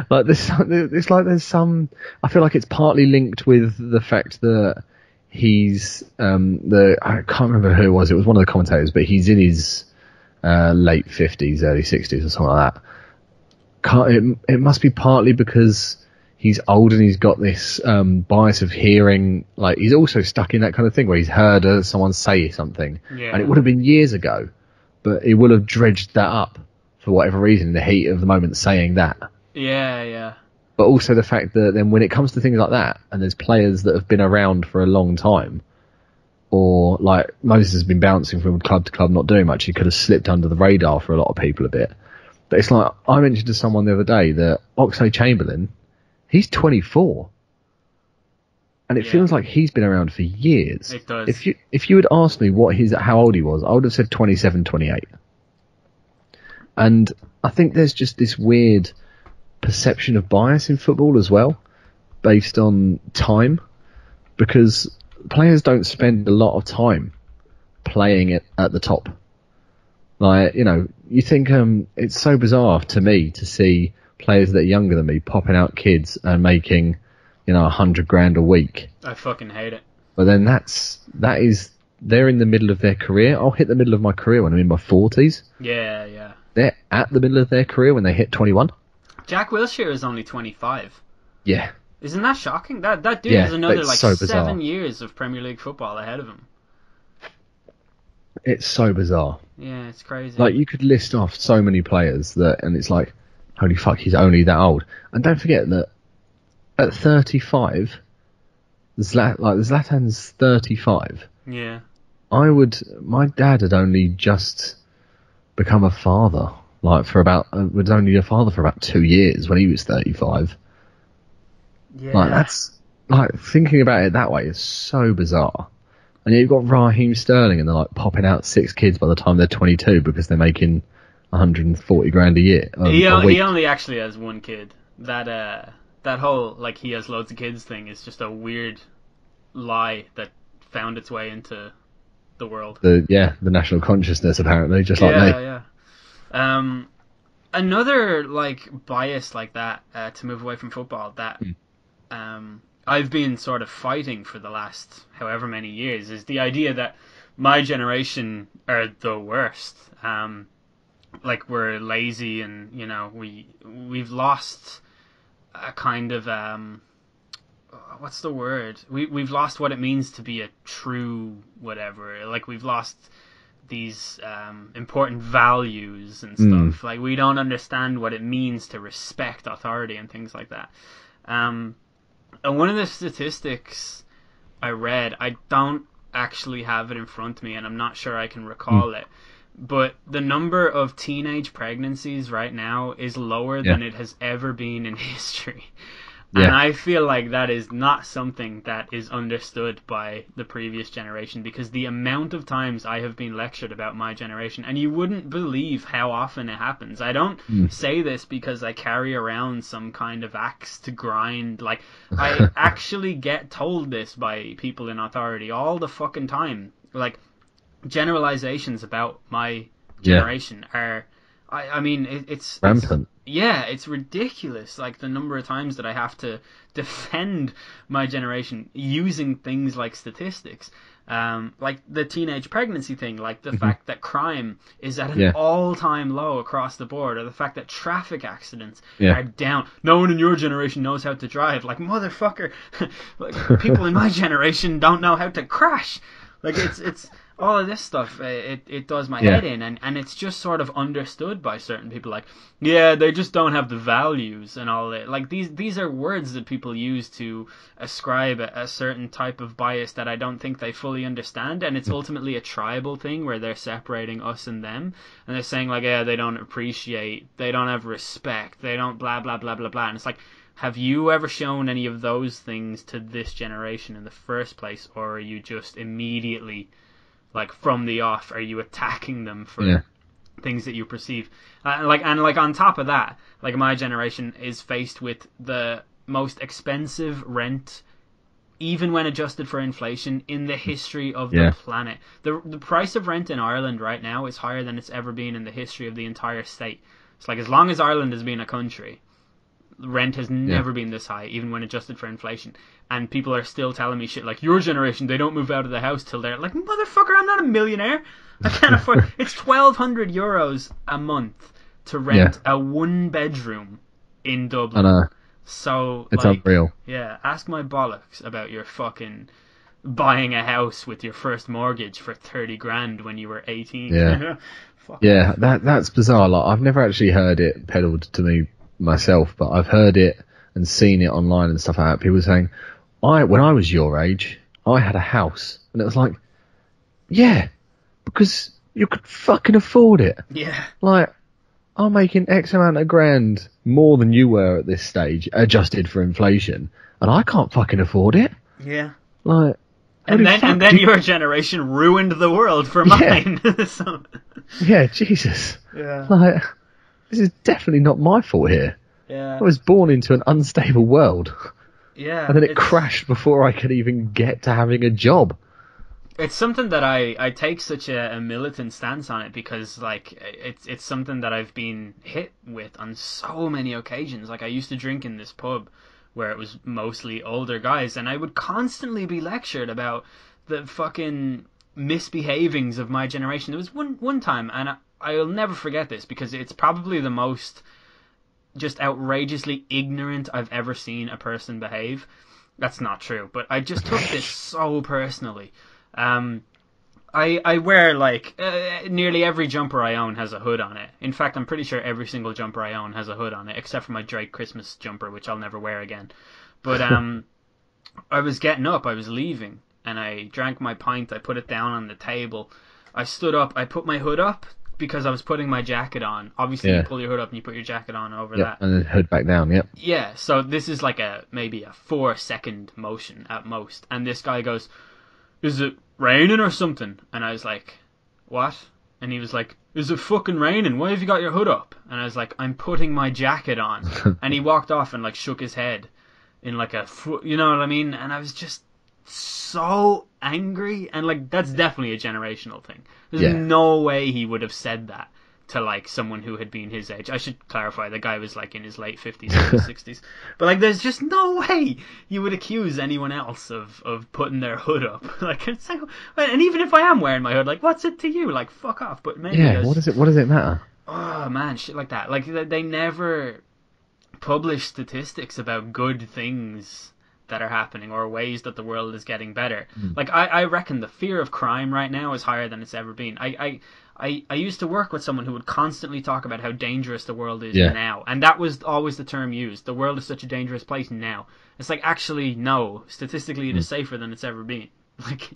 Like, there's some... I feel like it's partly linked with the fact that he's... I can't remember who it was. It was one of the commentators, but he's in his late 50s, early 60s or something like that. It must be partly because he's old and he's got this bias of hearing. Like, he's also stuck in that kind of thing where he's heard someone say something, and it would have been years ago, but he will have dredged that up for whatever reason in the heat of the moment, saying that. Yeah. But also the fact that then when it comes to things like that, and there's players that have been around for a long time, or like Moses has been bouncing from club to club, not doing much, he could have slipped under the radar for a lot of people a bit. But it's like, I mentioned to someone the other day that Oxlade-Chamberlain, he's 24. And it feels like he's been around for years. It does. If you had asked me how old he was, I would have said 27, 28. And I think there's just this weird perception of bias in football as well, based on time, because players don't spend a lot of time playing it at the top. Like, you think it's so bizarre to me to see players that are younger than me popping out kids and making, $100,000 a week. I fucking hate it. But then they're in the middle of their career. I'll hit the middle of my career when I'm in my 40s. Yeah. They're at the middle of their career when they hit 21. Jack Wilshere is only 25. Yeah. Isn't that shocking? That dude has another so 7 years of Premier League football ahead of him. It's so bizarre. Yeah, it's crazy. Like, you could list off so many players and it's like, holy fuck, he's only that old. And don't forget that at 35, Zlatan's 35. Yeah. My dad had only just become a father, was only a father for about 2 years when he was 35. Yeah. That's, thinking about it that way is so bizarre. And yet you've got Raheem Sterling and they're popping out 6 kids by the time they're 22 because they're making $140,000 a year. He only actually has 1 kid. That whole he has loads of kids thing is just a weird lie that found its way into the world. The national consciousness, apparently, just like me. Yeah. Another bias like that to move away from football that I've been sort of fighting for the last however many years is the idea that my generation are the worst. We're lazy and we've lost a kind of what's the word? We've lost what it means to be a true whatever. We've lost these important values and stuff. We don't understand what it means to respect authority and things like that. And one of the statistics I read, I don't actually have it in front of me, and I'm not sure I can recall it. But the number of teenage pregnancies right now is lower than it has ever been in history. Yeah. And I feel like that is not something that is understood by the previous generation, because the amount of times I have been lectured about my generation, and you wouldn't believe how often it happens. I don't say this because I carry around some kind of axe to grind. I actually get told this by people in authority all the fucking time. Generalizations about my generation are, it's rampant. It's ridiculous. The number of times that I have to defend my generation using things like statistics, the teenage pregnancy thing, the fact that crime is at an all-time low across the board, or the fact that traffic accidents are down. No one in your generation knows how to drive. Motherfucker, people in my generation don't know how to crash. It's all of this stuff, it does my head in, and it's just sort of understood by certain people, they just don't have the values and all that. These are words that people use to ascribe a certain type of bias that I don't think they fully understand, and it's ultimately a tribal thing where they're separating us and them, and they're saying they don't appreciate, they don't have respect, they don't blah blah blah blah blah, and it's have you ever shown any of those things to this generation in the first place, or are you just immediately from the off, are you attacking them for things that you perceive? On top of that, my generation is faced with the most expensive rent, even when adjusted for inflation, in the history of the planet. The price of rent in Ireland right now is higher than it's ever been in the history of the entire state. It's as long as Ireland has been a country, rent has never been this high, even when adjusted for inflation. And people are still telling me shit your generation, they don't move out of the house till they're motherfucker, I'm not a millionaire. I can't afford it's €1,200 a month to rent a 1-bedroom in Dublin. I know. So it's unreal. Yeah, ask my bollocks about your fucking buying a house with your first mortgage for 30 grand when you were 18. Yeah. That's bizarre. I've never actually heard it peddled to me myself, but I've heard it and seen it online and stuff like that. People saying, when I was your age, I had a house, and it was because you could fucking afford it. Yeah. I'm making X amount of grand more than you were at this stage, adjusted for inflation, and I can't fucking afford it. Yeah. Like, and then your generation ruined the world for mine. So. Yeah, Jesus. Yeah. Like, this is definitely not my fault here. Yeah. I was born into an unstable world. Yeah. And then it crashed before I could even get to having a job. It's something that I take such a militant stance on it because, like, it's something that I've been hit with on so many occasions. Like, I used to drink in this pub where it was mostly older guys, and I would constantly be lectured about the fucking misbehavings of my generation. There was one time, and I'll never forget this because it's probably the most just outrageously ignorant I've ever seen a person behave. That's not true, but I just took this so personally. I wear, like, nearly every jumper I own has a hood on it. In fact, I'm pretty sure every single jumper I own has a hood on it, except for my Drake Christmas jumper, which I'll never wear again. But I was getting up, I was leaving, and I drank my pint, I put it down on the table. I stood up, I put my hood up, because I was putting my jacket on. Obviously, you pull your hood up and you put your jacket on over that. And then hood back down, yep. Yeah, so this is like maybe a 4-second motion at most. And this guy goes, "Is it raining or something?" And I was like, "What?" And he was like, "Is it fucking raining? Why have you got your hood up?" And I was like, "I'm putting my jacket on." And he walked off and, like, shook his head in, like, you know what I mean? And I was just so angry. And, like, that's definitely a generational thing. There's no way he would have said that to, like, someone who had been his age. I should clarify, the guy was, like, in his late 50s, early 60s. But, like, there's just no way you would accuse anyone else of putting their hood up. Like, it's like, and even if I am wearing my hood, like, what's it to you? Like, fuck off. But maybe what does it matter? Oh, man, shit like that. Like, they never publish statistics about good things that are happening or ways that the world is getting better. Like, I reckon the fear of crime right now is higher than it's ever been. I used to work with someone who would constantly talk about how dangerous the world is now, and that was always the term used. The world is such a dangerous place now. It's like, actually, no. Statistically, it is safer than it's ever been. Like,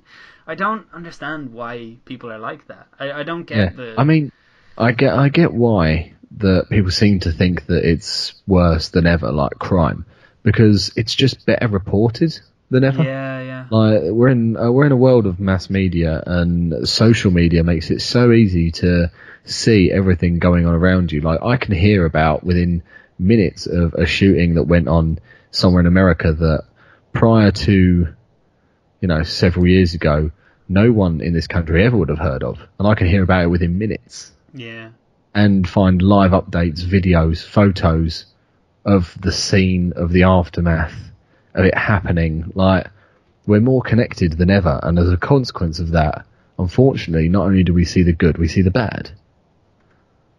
I don't understand why people are like that. I don't get the... I mean, I get why that people seem to think that it's worse than ever, like crime, because it's just better reported than ever. Yeah. Like, we're in a world of mass media, and social media makes it so easy to see everything going on around you. Like, I can hear about within minutes of a shooting that went on somewhere in America that prior to, several years ago, no one in this country ever would have heard of, and I can hear about it within minutes. Yeah. And find live updates, videos, photos of the scene, of the aftermath of it happening. Like, we're more connected than ever, and as a consequence of that, unfortunately, not only do we see the good, we see the bad.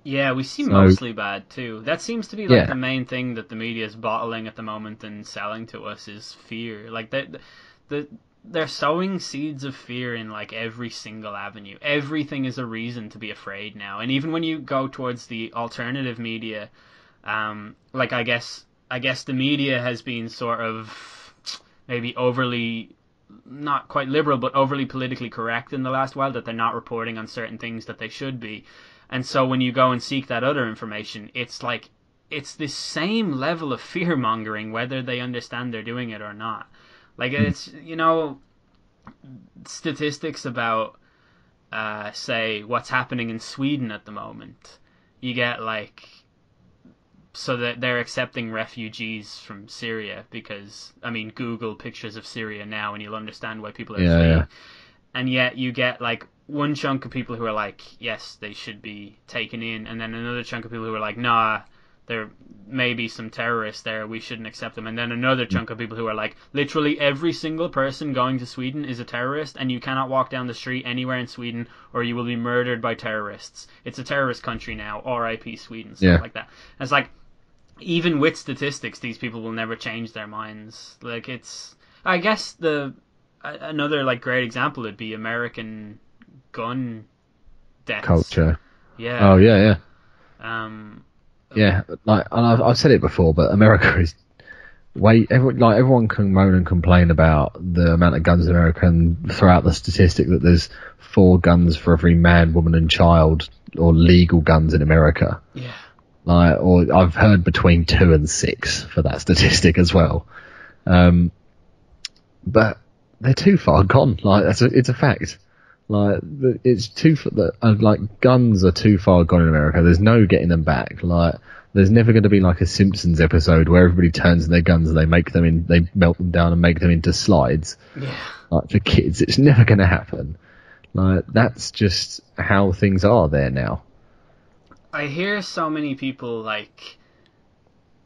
Yeah, we see mostly bad too. That seems to be like the main thing that the media is bottling at the moment and selling to us is fear. Like, they're sowing seeds of fear in, like, every single avenue. Everything is a reason to be afraid now. And even when you go towards the alternative media, like, I guess the media has been sort of maybe overly, not quite liberal, but overly politically correct in the last while, that they're not reporting on certain things that they should be. And so when you go and seek that other information, it's like, it's this same level of fear-mongering, whether they understand they're doing it or not. Like, it's, statistics about, say, what's happening in Sweden at the moment. You get, like, so that they're accepting refugees from Syria because, I mean, Google pictures of Syria now and you'll understand why people are fleeing. Yeah. And yet you get, like, one chunk of people who are like, yes, they should be taken in, and then another chunk of people who are like, nah, there may be some terrorists there, we shouldn't accept them. And then another chunk of people who are like, literally every single person going to Sweden is a terrorist, and you cannot walk down the street anywhere in Sweden or you will be murdered by terrorists. It's a terrorist country now, R.I.P. Sweden, stuff like that. And it's like, even with statistics, these people will never change their minds. Like, it's, I guess another, like, great example would be American gun deaths. Culture. Yeah. Oh, yeah. Yeah, like, and I've said it before, but America is everyone can moan and complain about the amount of guns in America and throw out the statistic that there's 4 guns for every man, woman and child, or legal guns in America. Yeah. or I've heard between 2 and 6 for that statistic as well. But they're too far gone. Like it's a fact. Like it's guns are too far gone in America. There's no getting them back. Like there's never going to be like a Simpsons episode where everybody turns their guns and they melt them down and make them into slides. Yeah. Like for kids, it's never going to happen. Like that's just how things are there now. I hear so many people like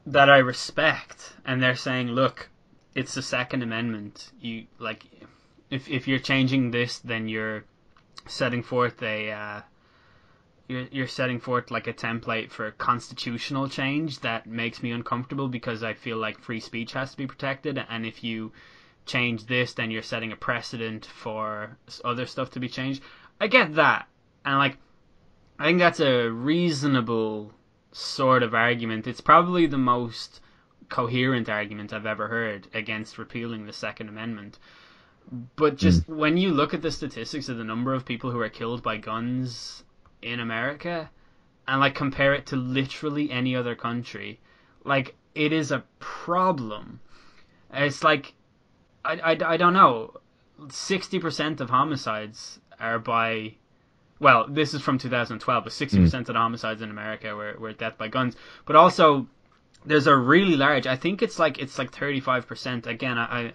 that I respect, and they're saying, "Look, it's the Second Amendment. You like, if you're changing this, then you're setting forth you're setting forth like a template for constitutional change that makes me uncomfortable because I feel like free speech has to be protected, and if you change this, then you're setting a precedent for other stuff to be changed." I get that, and like, I think that's a reasonable sort of argument. It's probably the most coherent argument I've ever heard against repealing the Second Amendment. But just when you look at the statistics of the number of people who are killed by guns in America and like compare it to literally any other country, like it is a problem. It's like I don't know, 60% of homicides are by, well, this is from 2012, but 60% of the homicides in America were death by guns. But also, there's a really large, I think it's like 35%. Again,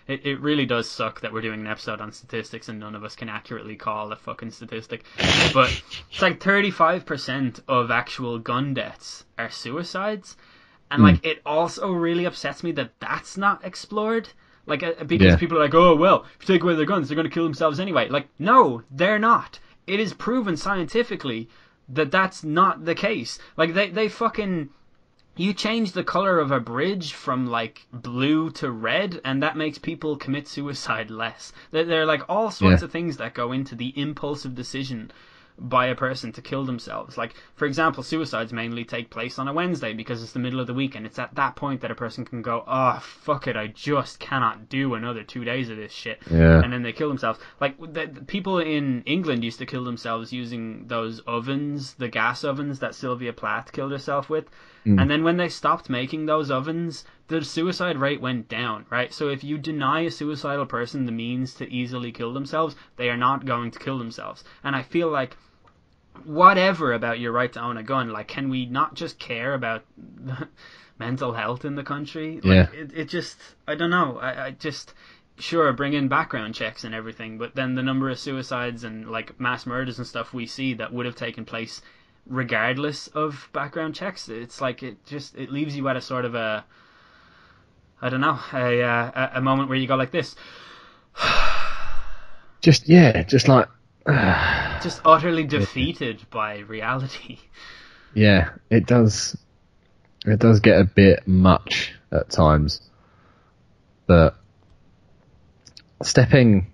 it really does suck that we're doing an episode on statistics and none of us can accurately call a fucking statistic. But it's like 35% of actual gun deaths are suicides. And like, it also really upsets me that that's not explored. Like, because people are like, oh, well, if you take away their guns, they're going to kill themselves anyway. Like, no, they're not. It is proven scientifically that that's not the case. Like, they fucking... You change the color of a bridge from, like, blue to red, and that makes people commit suicide less. There are, like, all sorts of things that go into the impulsive decision by a person to kill themselves. Like, for example, suicides mainly take place on a Wednesday because it's the middle of the week, and it's at that point that a person can go, oh, fuck it, I just cannot do another 2 days of this shit. Yeah. And then they kill themselves. Like, the people in England used to kill themselves using those ovens, the gas ovens that Sylvia Plath killed herself with. And then when they stopped making those ovens, the suicide rate went down, right? So if you deny a suicidal person the means to easily kill themselves, they are not going to kill themselves. And I feel like, whatever about your right to own a gun, like, can we not just care about mental health in the country? Like, it just, I don't know, I just, sure, bring in background checks and everything, but then the number of suicides and, like, mass murders and stuff we see that would have taken place regardless of background checks, it's like, it leaves you at a sort of a, I don't know, a moment where you go like this. Just like... just utterly defeated by reality. Yeah, it does get a bit much at times. But stepping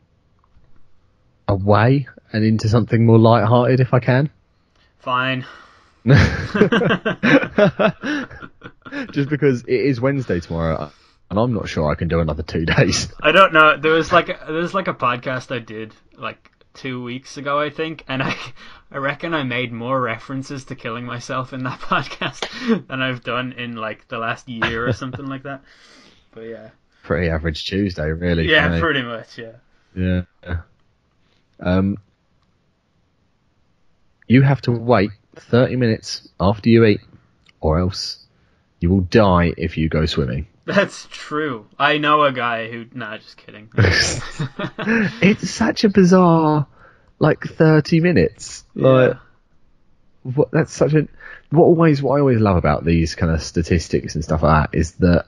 away and into something more light-hearted, if I can. Fine. Just because it is Wednesday tomorrow, and I'm not sure I can do another 2 days. I don't know. There was like a podcast I did like 2 weeks ago, I think, and I reckon I made more references to killing myself in that podcast than I've done in like the last year or something like that. But yeah. Pretty average Tuesday, really. Yeah, pretty much, yeah. Yeah. You have to wait 30 minutes after you eat, or else you will die if you go swimming. That's true. I know a guy who... Nah, just kidding. It's such a bizarre, like, 30 minutes. Like, that's such a... What I always love about these kind of statistics and stuff like that is that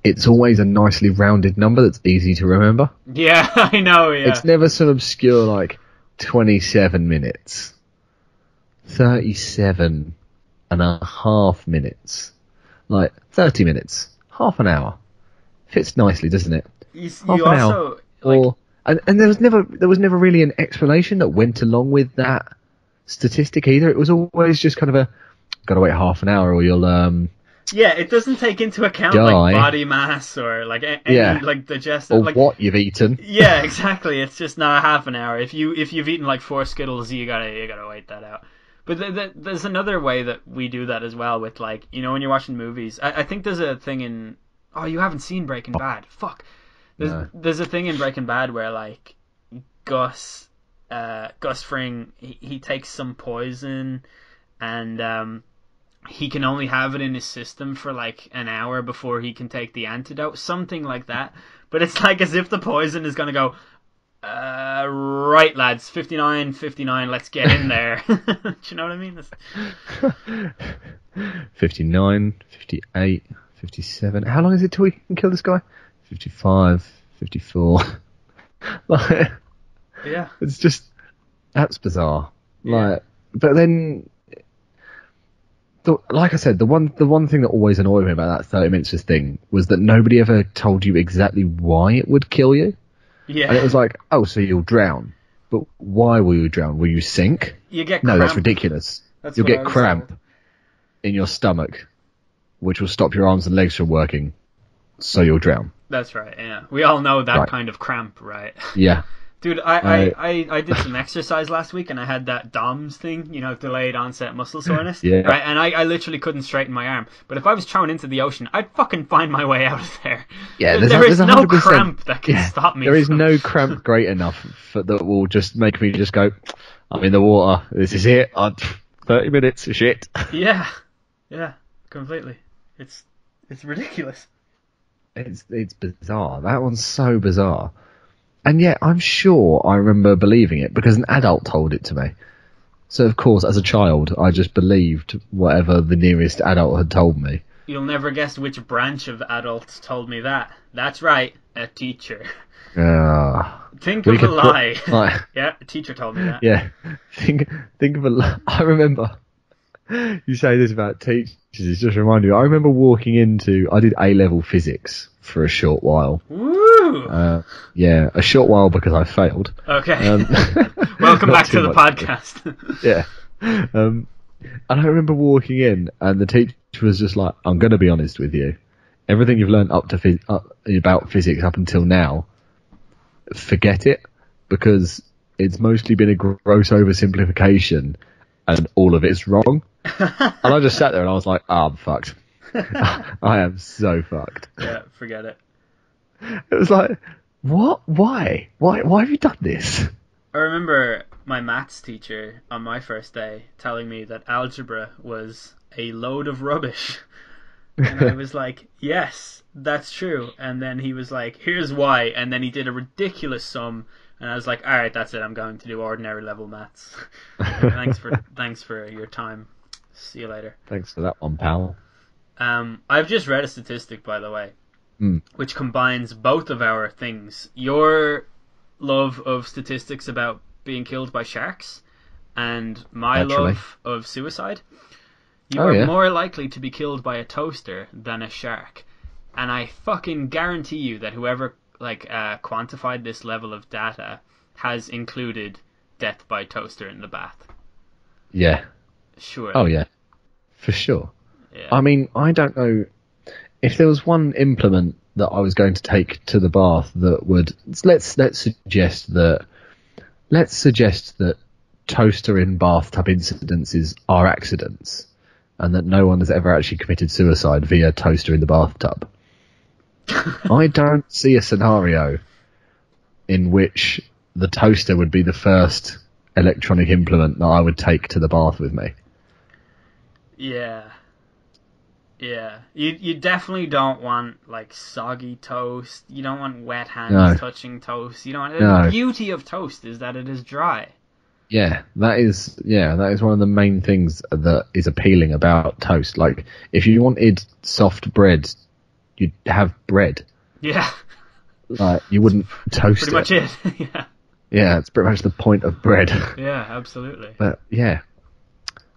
it's always a nicely rounded number that's easy to remember. Yeah, I know, yeah. It's never some obscure, like, 27 minutes. 37.5 minutes. Like, 30 minutes. Half an hour. Fits nicely, doesn't it? Half an hour. Like... And there was never really an explanation that went along with that statistic either. It was always just kind of a, gotta wait half an hour or you'll, yeah, it doesn't take into account like body mass or like any like digestive, or like what you've eaten. Yeah, exactly. It's just not half an hour. If you've eaten like 4 Skittles, you gotta wait that out. But there's another way that we do that as well with, like, you know, when you're watching movies. I think there's a thing in... Oh, you haven't seen Breaking Bad. Fuck. There's a thing in Breaking Bad where, like, Gus Fring, he takes some poison and he can only have it in his system for, like, an hour before he can take the antidote. Something like that. But it's like as if the poison is going to go... right, lads, 59, let's get in there. Do you know what I mean? 59, 58, 57. How long is it till we can kill this guy? 55, 54. Like, yeah. It's just, that's bizarre. Yeah. Like, but then, like I said, the one thing that always annoyed me about that 30 minutes thing was that nobody ever told you exactly why it would kill you. Yeah. And it was like, oh, so you'll drown. But why will you drown? Will you sink? You get No, cramp. that's ridiculous. You'll get cramp in your stomach, which will stop your arms and legs from working, so you'll drown. That's right, yeah. We all know that Right. kind of cramp, right? Yeah. Dude, I did some exercise last week and I had that DOMS thing, you know, delayed onset muscle soreness. Yeah. Right, and I literally couldn't straighten my arm. But if I was thrown into the ocean, I'd fucking find my way out of there. Yeah, there is there's no 100%. cramp that can stop me. There is from... no cramp great enough that will just make me just go, I'm in the water, this is it, 30 minutes, shit. Yeah, completely. It's ridiculous. It's bizarre. That one's so bizarre. And yet, I'm sure I remember believing it because an adult told it to me. So, of course, as a child, I just believed whatever the nearest adult had told me. You'll never guess which branch of adults told me that. That's right, a teacher. Think of a lie. Yeah, a teacher told me that. Yeah. Think of a lie. I remember... You say this about teachers, it's just reminded me. I remember walking into... I did A-level physics for a short while. Woo! Yeah, a short while because I failed. Okay. Welcome back to the podcast. Yeah. And I remember walking in and the teacher was just like, I'm going to be honest with you. Everything you've learned about physics up until now, forget it, because it's mostly been a gross oversimplification and all of it's wrong. And I just sat there and I was like, I'm fucked. I am so fucked. Yeah, forget it. It was like, what? Why? Why have you done this? I remember my maths teacher on my first day telling me that algebra was a load of rubbish. And I was like, yes, that's true. And then he was like, here's why. And then he did a ridiculous sum. And I was like, alright, that's it. I'm going to do ordinary level maths. Thanks for your time. See you later. Thanks for that one, pal. I've just read a statistic, by the way, which combines both of our things. Your love of statistics about being killed by sharks and my love of suicide. You are more likely to be killed by a toaster than a shark. And I fucking guarantee you that whoever quantified this level of data has included death by toaster in the bath. Yeah. Sure. Oh, yeah. For sure. Yeah. I mean, I don't know if there was one implement that I was going to take to the bath that would let's suggest that toaster in bathtub incidences are accidents and that no one has ever actually committed suicide via toaster in the bathtub. I don't see a scenario in which the toaster would be the first electronic implement that I would take to the bath with me. Yeah. You definitely don't want soggy toast. You don't want wet hands touching toast. You don't want... The beauty of toast is that it is dry. Yeah, that is one of the main things that is appealing about toast. Like, if you wanted soft bread, you'd have bread. Yeah. Like, you wouldn't toast it. Pretty much it. Yeah. Yeah, it's pretty much the point of bread. Yeah, absolutely. But yeah,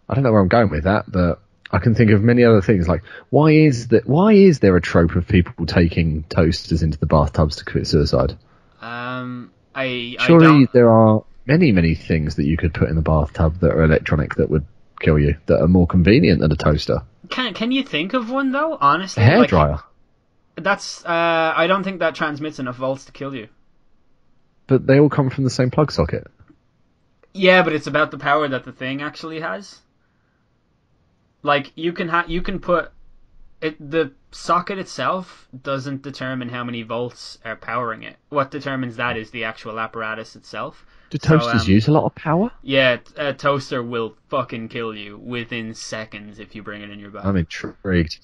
I don't know where I'm going with that, but I can think of many other things. Like, why is there a trope of people taking toasters into the bathtubs to commit suicide? Surely there are many things that you could put in the bathtub that are electronic that would kill you, that are more convenient than a toaster. Can you think of one though? Honestly, a hairdryer. That's I don't think that transmits enough volts to kill you. But they all come from the same plug socket. Yeah, but it's about the power that the thing actually has. Like, you can put it. The socket itself doesn't determine how many volts are powering it. What determines that is the actual apparatus itself. Do toasters use a lot of power? Yeah, a toaster will fucking kill you within seconds if you bring it in your bath. I'm intrigued.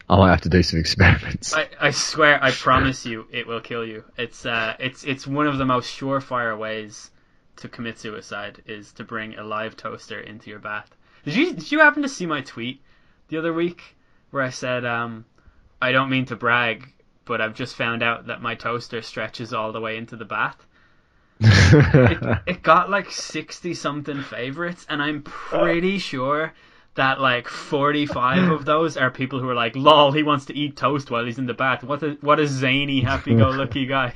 I might have to do some experiments. I swear, I promise you, it will kill you. It's one of the most surefire ways to commit suicide is to bring a live toaster into your bath. Did you happen to see my tweet the other week where I said, I don't mean to brag, but I've just found out that my toaster stretches all the way into the bath? It got like 60 something favorites, and I'm pretty sure that like 45 of those are people who are like, lol, he wants to eat toast while he's in the bath. What a zany, happy-go-lucky guy.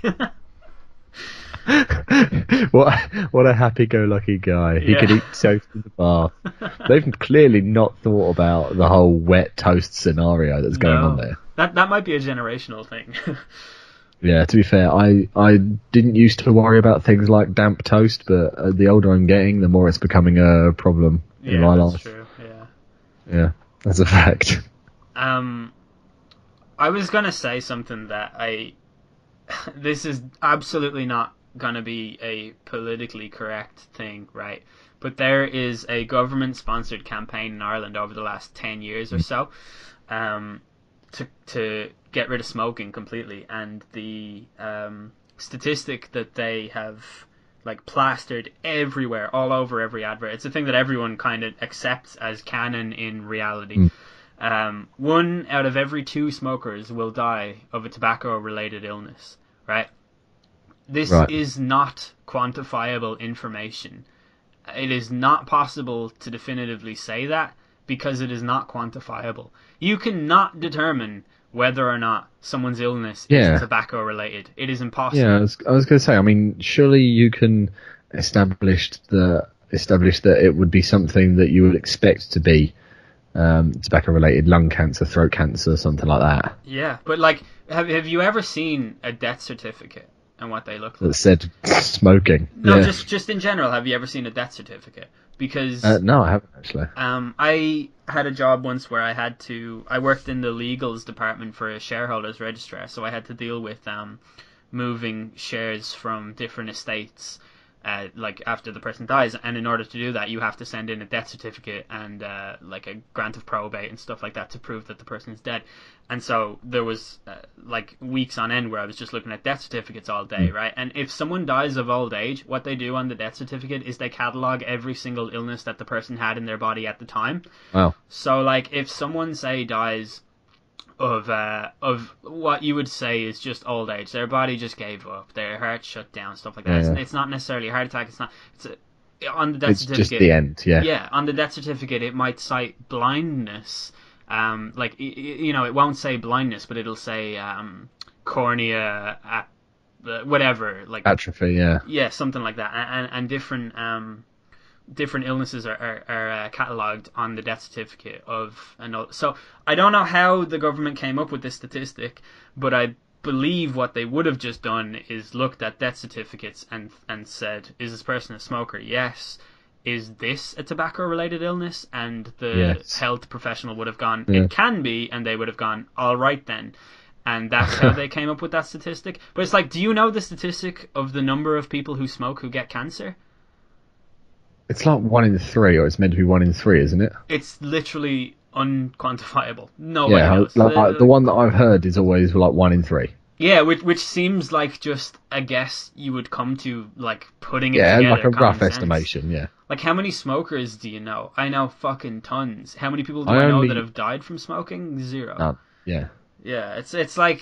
What a happy-go-lucky guy. He could eat toast in the bath. They've clearly not thought about the whole wet toast scenario that's going on there. That might be a generational thing. Yeah, to be fair, I didn't used to worry about things like damp toast, but the older I'm getting, the more it's becoming a problem in my life. True. Yeah, that's a fact. I was gonna say something that this is absolutely not gonna be a politically correct thing, right? But there is a government-sponsored campaign in Ireland over the last 10 years or so, to get rid of smoking completely, and the statistic that they have like plastered everywhere, all over every advert. It's a thing that everyone kind of accepts as canon in reality. 1 out of every 2 smokers will die of a tobacco-related illness, right? This is not quantifiable information. It is not possible to definitively say that because it is not quantifiable. You cannot determine whether or not someone's illness is tobacco-related. It is impossible. Yeah, I was going to say, I mean, surely you can establish that it would be something that you would expect to be tobacco-related, lung cancer, throat cancer, something like that. Yeah, but like, have you ever seen a death certificate and what they look like? That said smoking. No, just in general, have you ever seen a death certificate? Because no, I haven't actually. I had a job once where I worked in the legals department for a shareholders registrar, so I had to deal with moving shares from different estates like after the person dies, and in order to do that you have to send in a death certificate and like a grant of probate and stuff like that to prove that the person is dead. And so there was like weeks on end where I was just looking at death certificates all day, right? And if someone dies of old age, what they do on the death certificate is they catalog every single illness that the person had in their body at the time. Wow. So like if someone say dies of what you would say is just old age, their body just gave up, their heart shut down, stuff like that. It's not necessarily a heart attack. On the death certificate. It's just the end. Yeah. Yeah, on the death certificate, it might cite blindness. Like it won't say blindness, but it'll say cornea, whatever, like atrophy. Yeah, something like that, and different illnesses are catalogued on the death certificate of another. So I don't know how the government came up with this statistic, but I believe what they would have just done is looked at death certificates and said, is this person a smoker? Yes. Is this a tobacco-related illness? And the health professional would have gone, it can be, and they would have gone, all right then. And that's how they came up with that statistic. But it's like, do you know the statistic of the number of people who smoke who get cancer? It's like 1 in 3, or it's meant to be 1 in 3, isn't it? It's literally unquantifiable. Nobody knows. Like, the one that I've heard is always like 1 in 3. Yeah, which seems like just a guess you would come to, like, putting it together. Yeah, like a rough estimation, yeah. Like, how many smokers do you know? I know fucking tons. How many people do I know that have died from smoking? 0. Yeah. Yeah, it's like,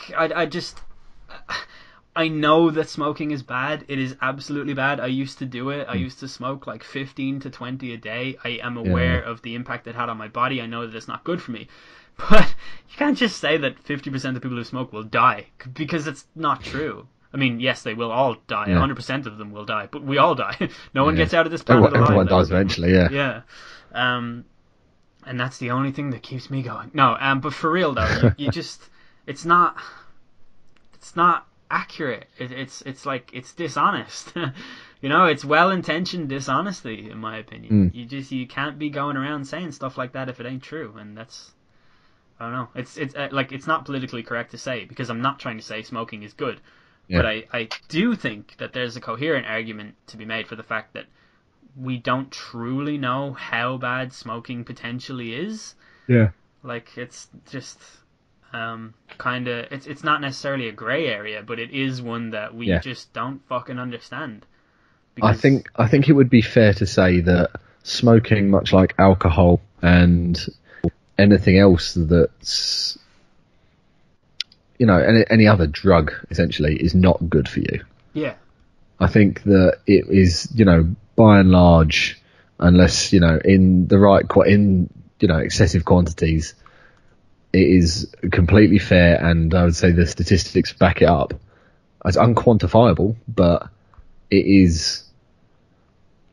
I know that smoking is bad. It is absolutely bad. I used to do it. I used to smoke like 15 to 20 a day. I am aware of the impact it had on my body. I know that it's not good for me. But you can't just say that 50% of people who smoke will die, because it's not true. I mean, yes, they will all die. 100% of them will die, but we all die. No one gets out of this planet alive. Everyone dies eventually, yeah. Yeah. And that's the only thing that keeps me going. No, but for real though, you just, it's not accurate. It's like, it's dishonest. You know, it's well-intentioned dishonesty, in my opinion. You can't be going around saying stuff like that if it ain't true, and that's, I don't know. It's like, it's not politically correct to say, because I'm not trying to say smoking is good, but I do think that there's a coherent argument to be made for the fact that we don't truly know how bad smoking potentially is. Yeah. Like, it's just kind of, it's not necessarily a grey area, but it is one that we just don't fucking understand. I think it would be fair to say that smoking, much like alcohol and anything else that's, you know, any other drug essentially, is not good for you. Yeah. I think that it is, you know, by and large, unless, you know, in the right, excessive quantities, it is completely fair, and I would say the statistics back it up. It's unquantifiable, but it is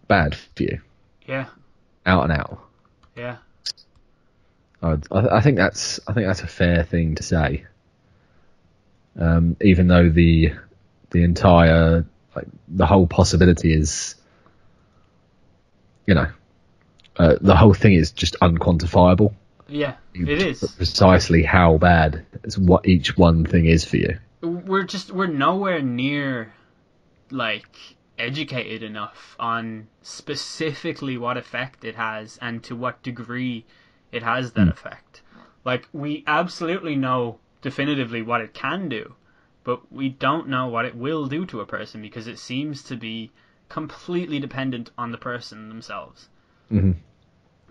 bad for you. Yeah. Out and out. Yeah. I think that's a fair thing to say. Even though the entire, like, the whole possibility is, you know, the whole thing is just unquantifiable. Yeah, it is. Precisely how bad is what each one thing is for you. We're nowhere near, like, educated enough on specifically what effect it has and to what degree it has that effect. Like, we absolutely know definitively what it can do, but we don't know what it will do to a person, because it seems to be completely dependent on the person themselves. Mm-hmm.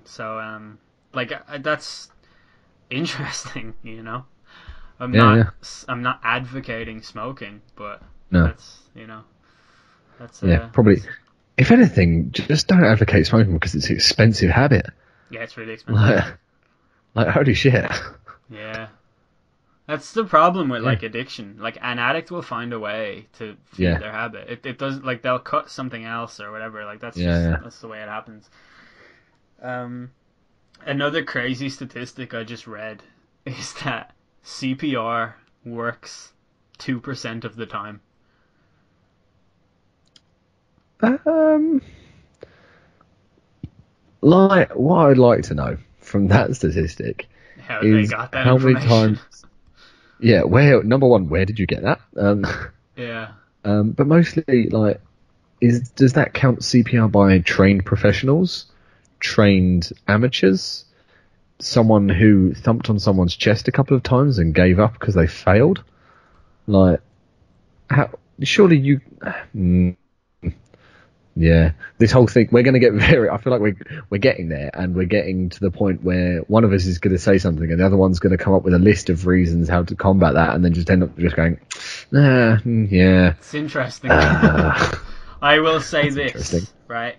So, like, that's interesting, you know. I'm not advocating smoking, but that's, you know, that's probably. If anything, just don't advocate smoking, because it's an expensive habit. Yeah, it's really expensive. Like holy shit. Yeah. That's the problem with, like, addiction. Like, an addict will find a way to feed their habit. It does, like, they'll cut something else or whatever. Like, that's that's the way it happens. Another crazy statistic I just read is that CPR works 2% of the time. Like, what I'd like to know from that statistic how is they got that how many information. times. Yeah, number one, where did you get that? Yeah. But mostly, like, does that count CPR by trained professionals, trained amateurs, someone who thumped on someone's chest a couple of times and gave up because they failed? Like, how? Surely you. Yeah, this whole thing, we're going to get I feel like we're getting there, and we're getting to the point where one of us is going to say something and the other one's going to come up with a list of reasons how to combat that, and then just end up just going, yeah. It's interesting. I will say this, right?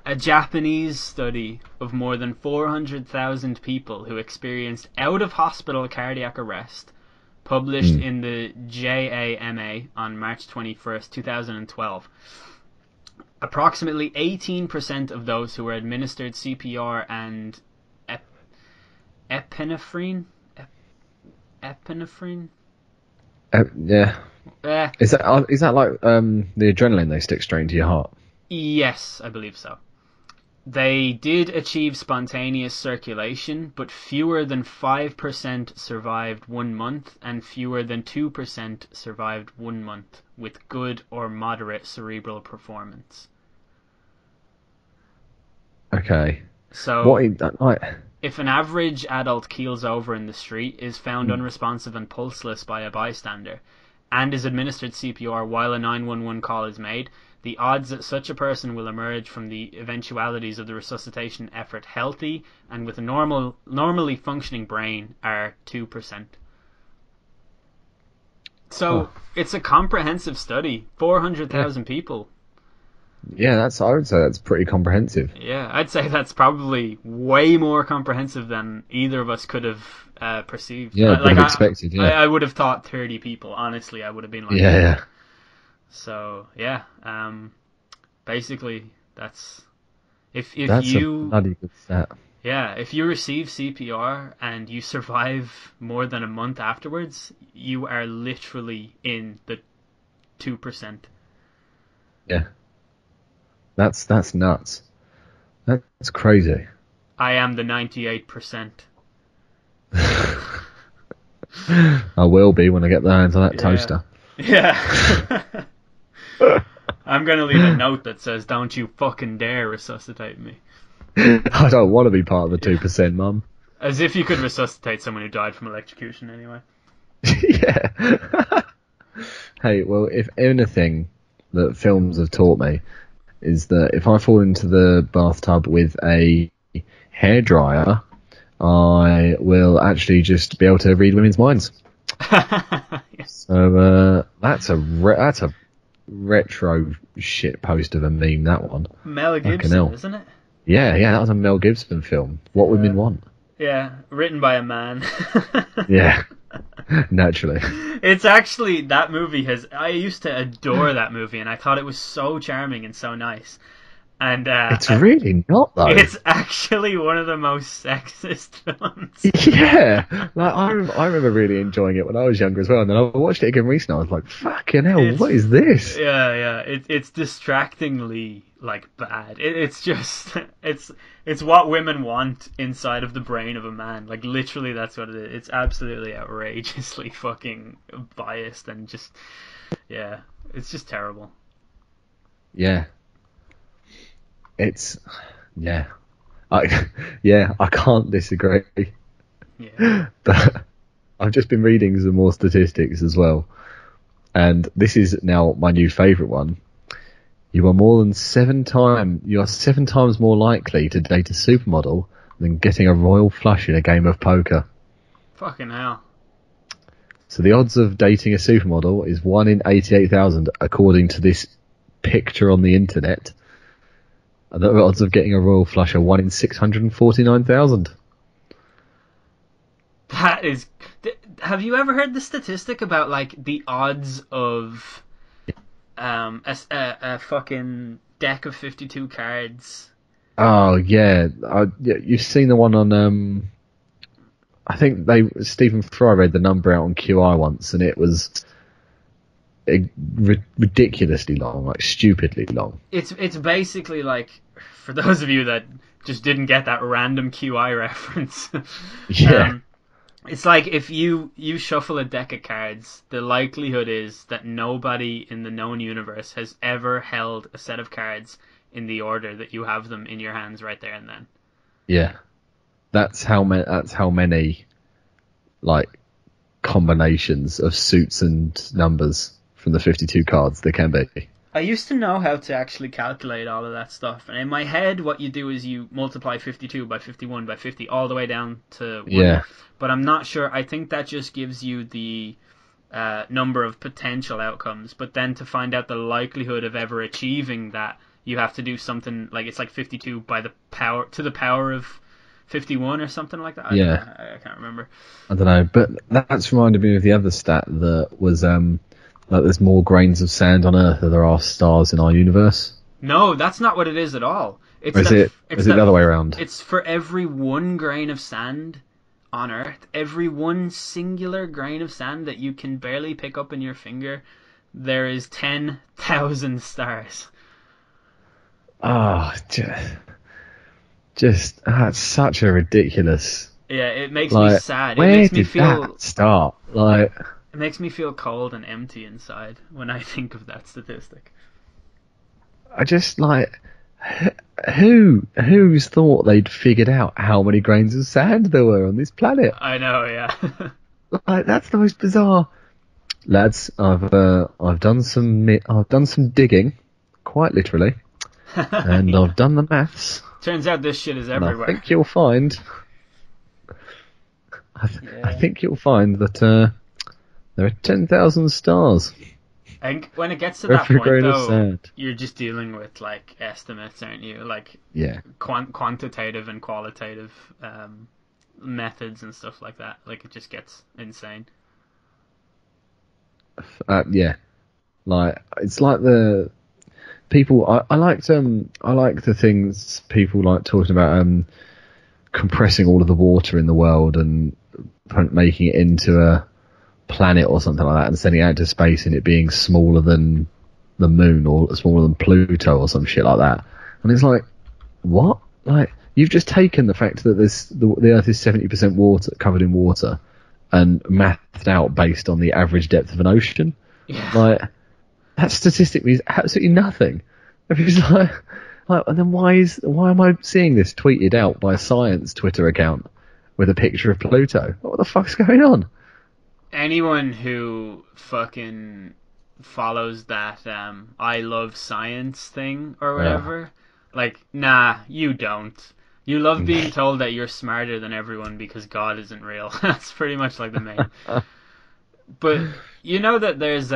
A Japanese study of more than 400,000 people who experienced out-of-hospital cardiac arrest, published in the JAMA on March 21st, 2012. Approximately 18% of those who were administered CPR and epinephrine. Yeah. Is that like the adrenaline they stick straight into your heart? Yes, I believe so. They did achieve spontaneous circulation, but fewer than 5% survived 1 month, and fewer than 2% survived 1 month with good or moderate cerebral performance. Okay. So, if an average adult keels over in the street, is found unresponsive and pulseless by a bystander, and is administered CPR while a 911 call is made, the odds that such a person will emerge from the eventualities of the resuscitation effort healthy and with a normally functioning brain are 2%. So, it's a comprehensive study. 400,000 people. Yeah, I would say that's pretty comprehensive. Yeah, I'd say that's probably way more comprehensive than either of us could have perceived. Yeah, like expected. Yeah, I would have thought 30 people. Honestly, I would have been like, yeah. So yeah, basically that's if that's you a bloody good stat. Yeah, if you receive CPR and you survive more than a month afterwards, you are literally in the 2%. Yeah. That's nuts. That's crazy. I am the 98%. I will be when I get the hands on that toaster. Yeah. I'm going to leave a note that says, "Don't you fucking dare resuscitate me." I don't want to be part of the 2%, Mum. As if you could resuscitate someone who died from electrocution anyway. Yeah. Hey, well, if anything that films have taught me is that if I fall into the bathtub with a hairdryer, I will actually just be able to read women's minds. Yes. So that's a retro shit post of a meme, that one. Mel Gibson, isn't it? Yeah, that was a Mel Gibson film. What Women Want. Yeah, written by a man. Yeah, naturally. It's actually, that movie I used to adore that movie, and I thought it was so charming and so nice. And it's really not, though. It's actually one of the most sexist films. Yeah, like I remember really enjoying it when I was younger as well, and then I watched it again recently. I was like, "Fucking hell, what is this?" Yeah, it's distractingly like bad. It's just it's what women want inside of the brain of a man. Like literally, that's what it is. It's absolutely outrageously fucking biased and just it's just terrible. Yeah. I can't disagree. Yeah. But I've just been reading some more statistics as well, and this is now my new favourite one. You are 7 times more likely to date a supermodel than getting a royal flush in a game of poker. Fucking hell. So the odds of dating a supermodel is 1 in 88,000, according to this picture on the internet. And the odds of getting a royal flush are 1 in 649,000. That is... Have you ever heard the statistic about, like, the odds of a fucking deck of 52 cards? Oh, yeah. You've seen the one on... I think Stephen Fry read the number out on QI once, and it was ridiculously long, like stupidly long. It's basically like, for those of you that just didn't get that random QI reference, yeah, it's like if you shuffle a deck of cards, the likelihood is that nobody in the known universe has ever held a set of cards in the order that you have them in your hands right there and then. Yeah, that's how many like combinations of suits and numbers from the 52 cards there can be. I used to know how to actually calculate all of that stuff, and in my head what you do is you multiply 52 by 51 by 50 all the way down to 1. Yeah. But I'm not sure. I think that just gives you the number of potential outcomes, but then to find out the likelihood of ever achieving that, you have to do something like, it's like 52 by the power to the power of 51 or something like that. I can't remember. I don't know, but that's reminded me of the other stat that was like there's more grains of sand on Earth than there are stars in our universe. No, that's not what it is at all. Is it the other way around? It's for every 1 grain of sand on Earth, every 1 singular grain of sand that you can barely pick up in your finger, there is 10,000 stars. Oh, just that's such a ridiculous. Yeah, it makes me sad. Where it makes me did feel that start? Like, it makes me feel cold and empty inside when I think of that statistic. I just like, who's thought they'd figured out how many grains of sand there were on this planet? I know, yeah. Like, that's the most bizarre. Lads, I've done some digging, quite literally, and I've done the maths. Turns out this shit is everywhere. I think you'll find. I think you'll find that there are 10,000 stars. And when it gets to that point, though, sand. you're just dealing with like estimates, aren't you? Like quantitative and qualitative methods and stuff like that. Like, it just gets insane. Yeah, like it's like the people. I liked the things people like talking about compressing all of the water in the world and making it into a planet or something like that and sending it out to space and it being smaller than the moon or smaller than Pluto or some shit like that. And it's like, what? Like, you've just taken the fact that the Earth is 70% water, covered in water, and mathed out based on the average depth of an ocean. Yeah. Like, that statistic means absolutely nothing. It's like, and then why am I seeing this tweeted out by a science Twitter account with a picture of Pluto? What the fuck's going on? Anyone who fucking follows that I love science thing or whatever, like, nah, you don't. You love being told that you're smarter than everyone because God isn't real. That's pretty much like the main. But you know that there is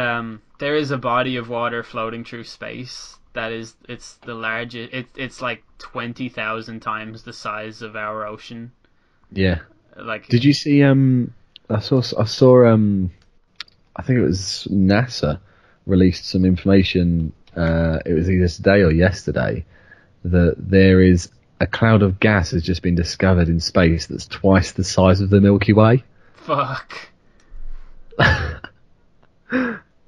a body of water floating through space it's the largest. It's like 20,000 times the size of our ocean. Yeah. Like, did you see? I saw. I think it was NASA released some information. It was either today or yesterday that there is a cloud of gas has just been discovered in space that's twice the size of the Milky Way. Fuck.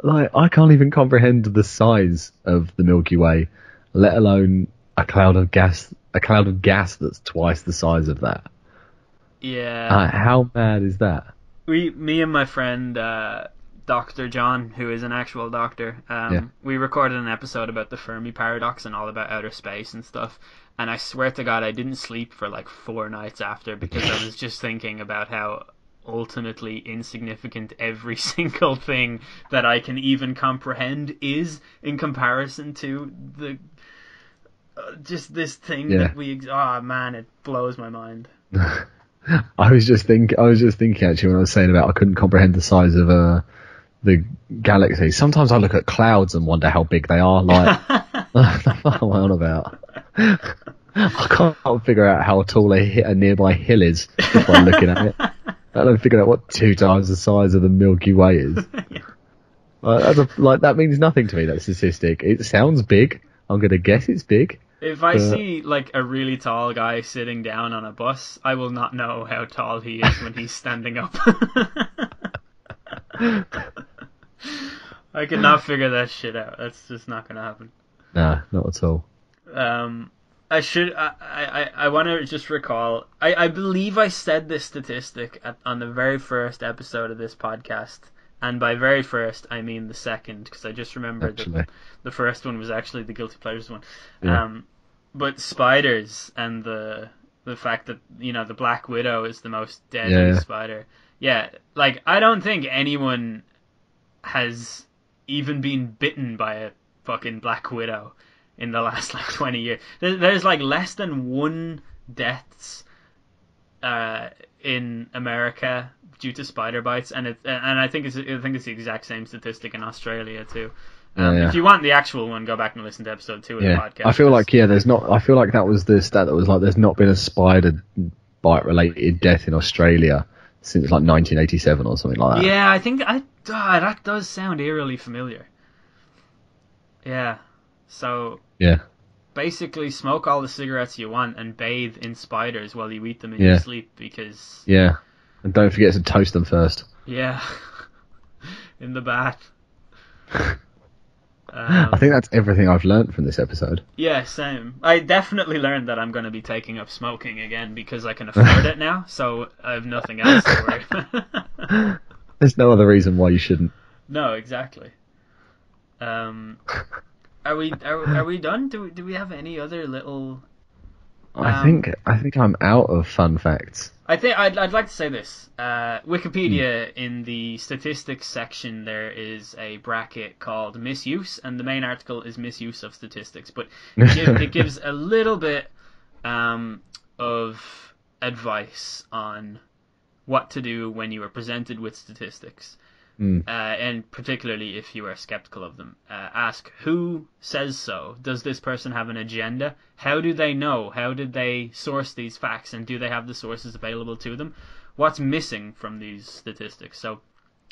Like, I can't even comprehend the size of the Milky Way, let alone a cloud of gas that's twice the size of that. Yeah. How mad is that? Me and my friend Dr. John, who is an actual doctor, we recorded an episode about the Fermi paradox and all about outer space and stuff. And I swear to God, I didn't sleep for like 4 nights after because I was just thinking about how ultimately insignificant every single thing that I can even comprehend is in comparison to the just this thing that we. Oh man, it blows my mind. I was just thinking actually when I was saying about I couldn't comprehend the size of the galaxy. Sometimes I look at clouds and wonder how big they are. Like, what am I on about? I can't figure out how tall a nearby hill is just by looking at it. I don't figure out what 2 times the size of the Milky Way is. That means nothing to me, that statistic. It sounds big. I'm going to guess it's big. If I see like a really tall guy sitting down on a bus, I will not know how tall he is when he's standing up. I could not figure that shit out. That's just not going to happen. Nah, not at all. I want to just recall, I believe I said this statistic on the very first episode of this podcast, and by very first I mean the second, because I just remembered that the first one was actually the Guilty Pleasures one. Yeah. But spiders and the fact that, you know, the Black Widow is the most deadly spider. Yeah, like, I don't think anyone has even been bitten by a fucking Black Widow in the last like 20 years. There's like less than 1 deaths in America due to spider bites, and I think it's the exact same statistic in Australia too. If you want the actual one, go back and listen to episode 2 of the podcast. I feel like I feel like that was the stat that was like there's not been a spider bite related death in Australia since like 1987 or something like that. Yeah, I think that does sound eerily familiar. Yeah. So basically, smoke all the cigarettes you want and bathe in spiders while you eat them in your sleep, because and don't forget to toast them first. Yeah, in the bath. I think that's everything I've learned from this episode. Yeah, same. I definitely learned that I'm going to be taking up smoking again because I can afford it now, so I have nothing else to worry about. There's no other reason why you shouldn't. No, exactly. Are we done? Do we have any other little? I think I'm out of fun facts. I think I'd like to say this. Wikipedia, in the statistics section, there is a bracket called misuse, and the main article is misuse of statistics. But it gives a little bit of advice on what to do when you are presented with statistics. And particularly if you are skeptical of them. Ask, who says so? Does this person have an agenda? How do they know? How did they source these facts? And do they have the sources available to them? What's missing from these statistics? So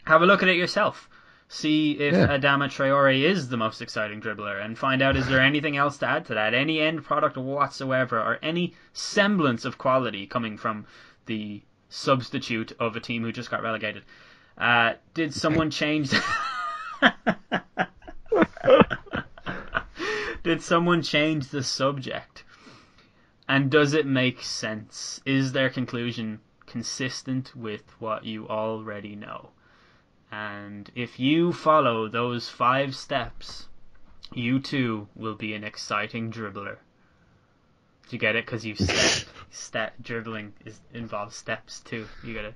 have a look at it yourself. See if Adama Traore is the most exciting dribbler, and find out, is there anything else to add to that? Any end product whatsoever, or any semblance of quality coming from the substitute of a team who just got relegated? Did someone change? Did someone change the subject? And does it make sense? Is their conclusion consistent with what you already know? And if you follow those 5 steps, you too will be an exciting dribbler. Do you get it? Because you dribbling involves steps too. You get it?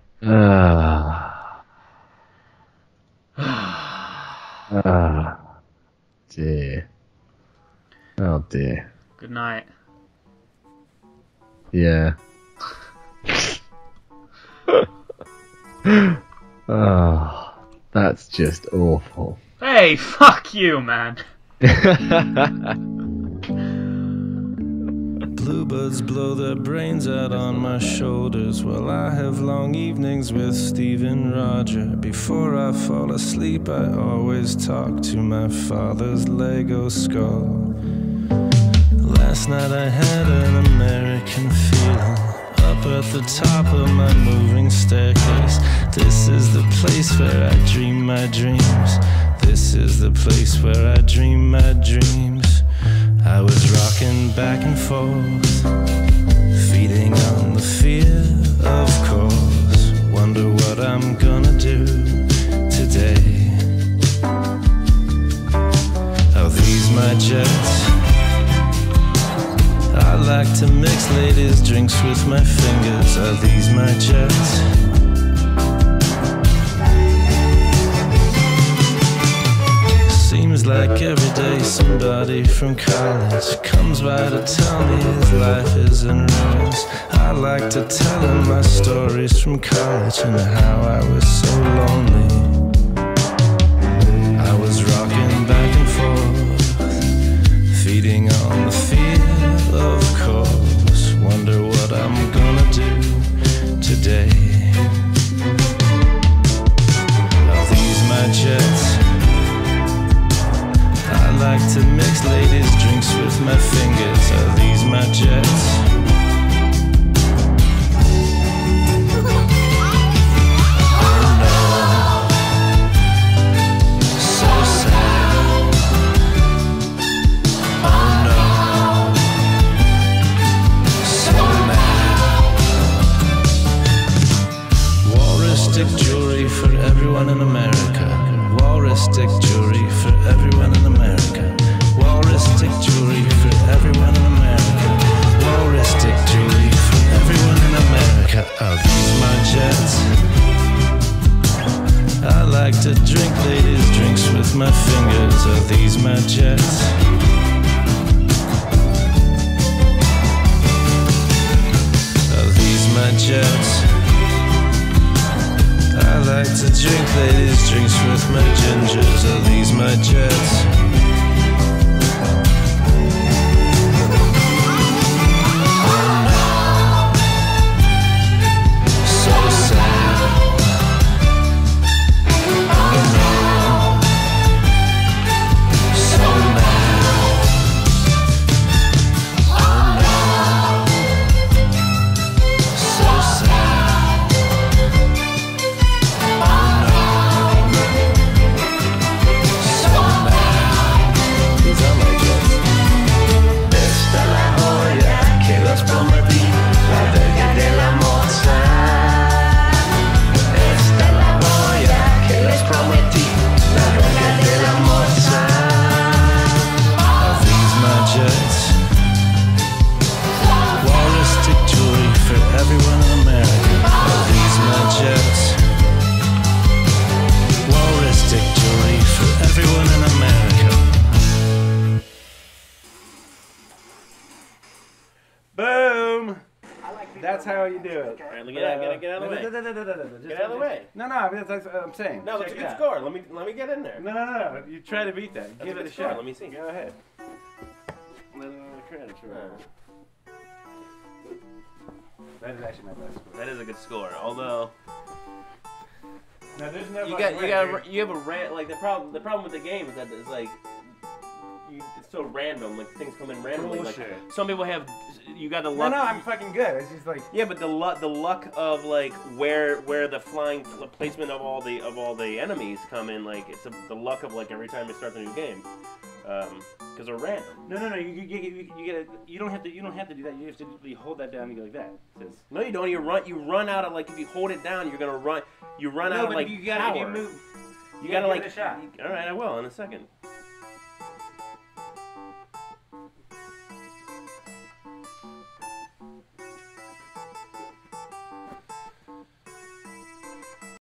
Dear. Oh dear. Good night. Yeah. Oh, that's just awful. Hey, fuck you, man. Bluebirds blow their brains out on my shoulders while I have long evenings with Steve and Roger. Before I fall asleep, I always talk to my father's Lego skull. Last night I had an American feeling up at the top of my moving staircase. This is the place where I dream my dreams. This is the place where I dream my dreams. I was rocking back and forth, feeding on the fear, of course. Wonder what I'm gonna do today. Are these my jets? I like to mix ladies' drinks with my fingers. Are these my jets? Seems like every day somebody from college comes by to tell me his life is in ruins. I like to tell him my stories from college and how I was so lonely. I was rocking back and forth, feeding on the fear, of course. Wonder what I'm gonna do today. Are these my jets? I like to mix ladies' drinks with my fingers. Are these my jets? Oh no, so sad. Oh no, so mad. Walrus-stick jewelry for everyone in America. Walrus-stick jewelry for everyone in America. Walrus-stick jewelry for everyone in America. Walrus-stick jewelry for everyone in America. Are these my jets? I like to drink ladies' drinks with my fingers. Are these my jets? Are these my jets? I like to drink ladies' drinks with my gingers. Are these my jets? Oh no, so sad. Oh no, so mad. Oh no, so sad. These are my jets. Esta la joya que los prometí, la verga de la moza. Esta la joya que les prometí, la verga de la moza. Are these my jets? Walrus-stick jewelry for everyone in America. Are these my jets? Walrus-stick jewelry for everyone in America. Boom! That's how you do it. Alright, get out of the way. Get out of the way. No, that's what I'm saying. No, it's a Check it good out. score. Let me get in there. No. You try to beat that. That's Give a it a good score. shot. Let me see. Go ahead. Let it on the credit. Sure. That is actually my best score. That is a good score. Although Now, there's no you have a like the problem with the game is that it's like it's so random. Like things come in randomly. Like Bullshit. some people have you got the No, luck. I'm fucking good. It's just like Yeah, but the luck of like where the flying the placement of all the enemies come in, like it's the luck of like every time you start the new game. because they're random. No. You don't have to do that. You have to hold that down and go like that. No, you don't. You run out of, like, if you hold it down, you're gonna run. You run out of, like, you gotta power. move. You gotta like. All right, I will in a second.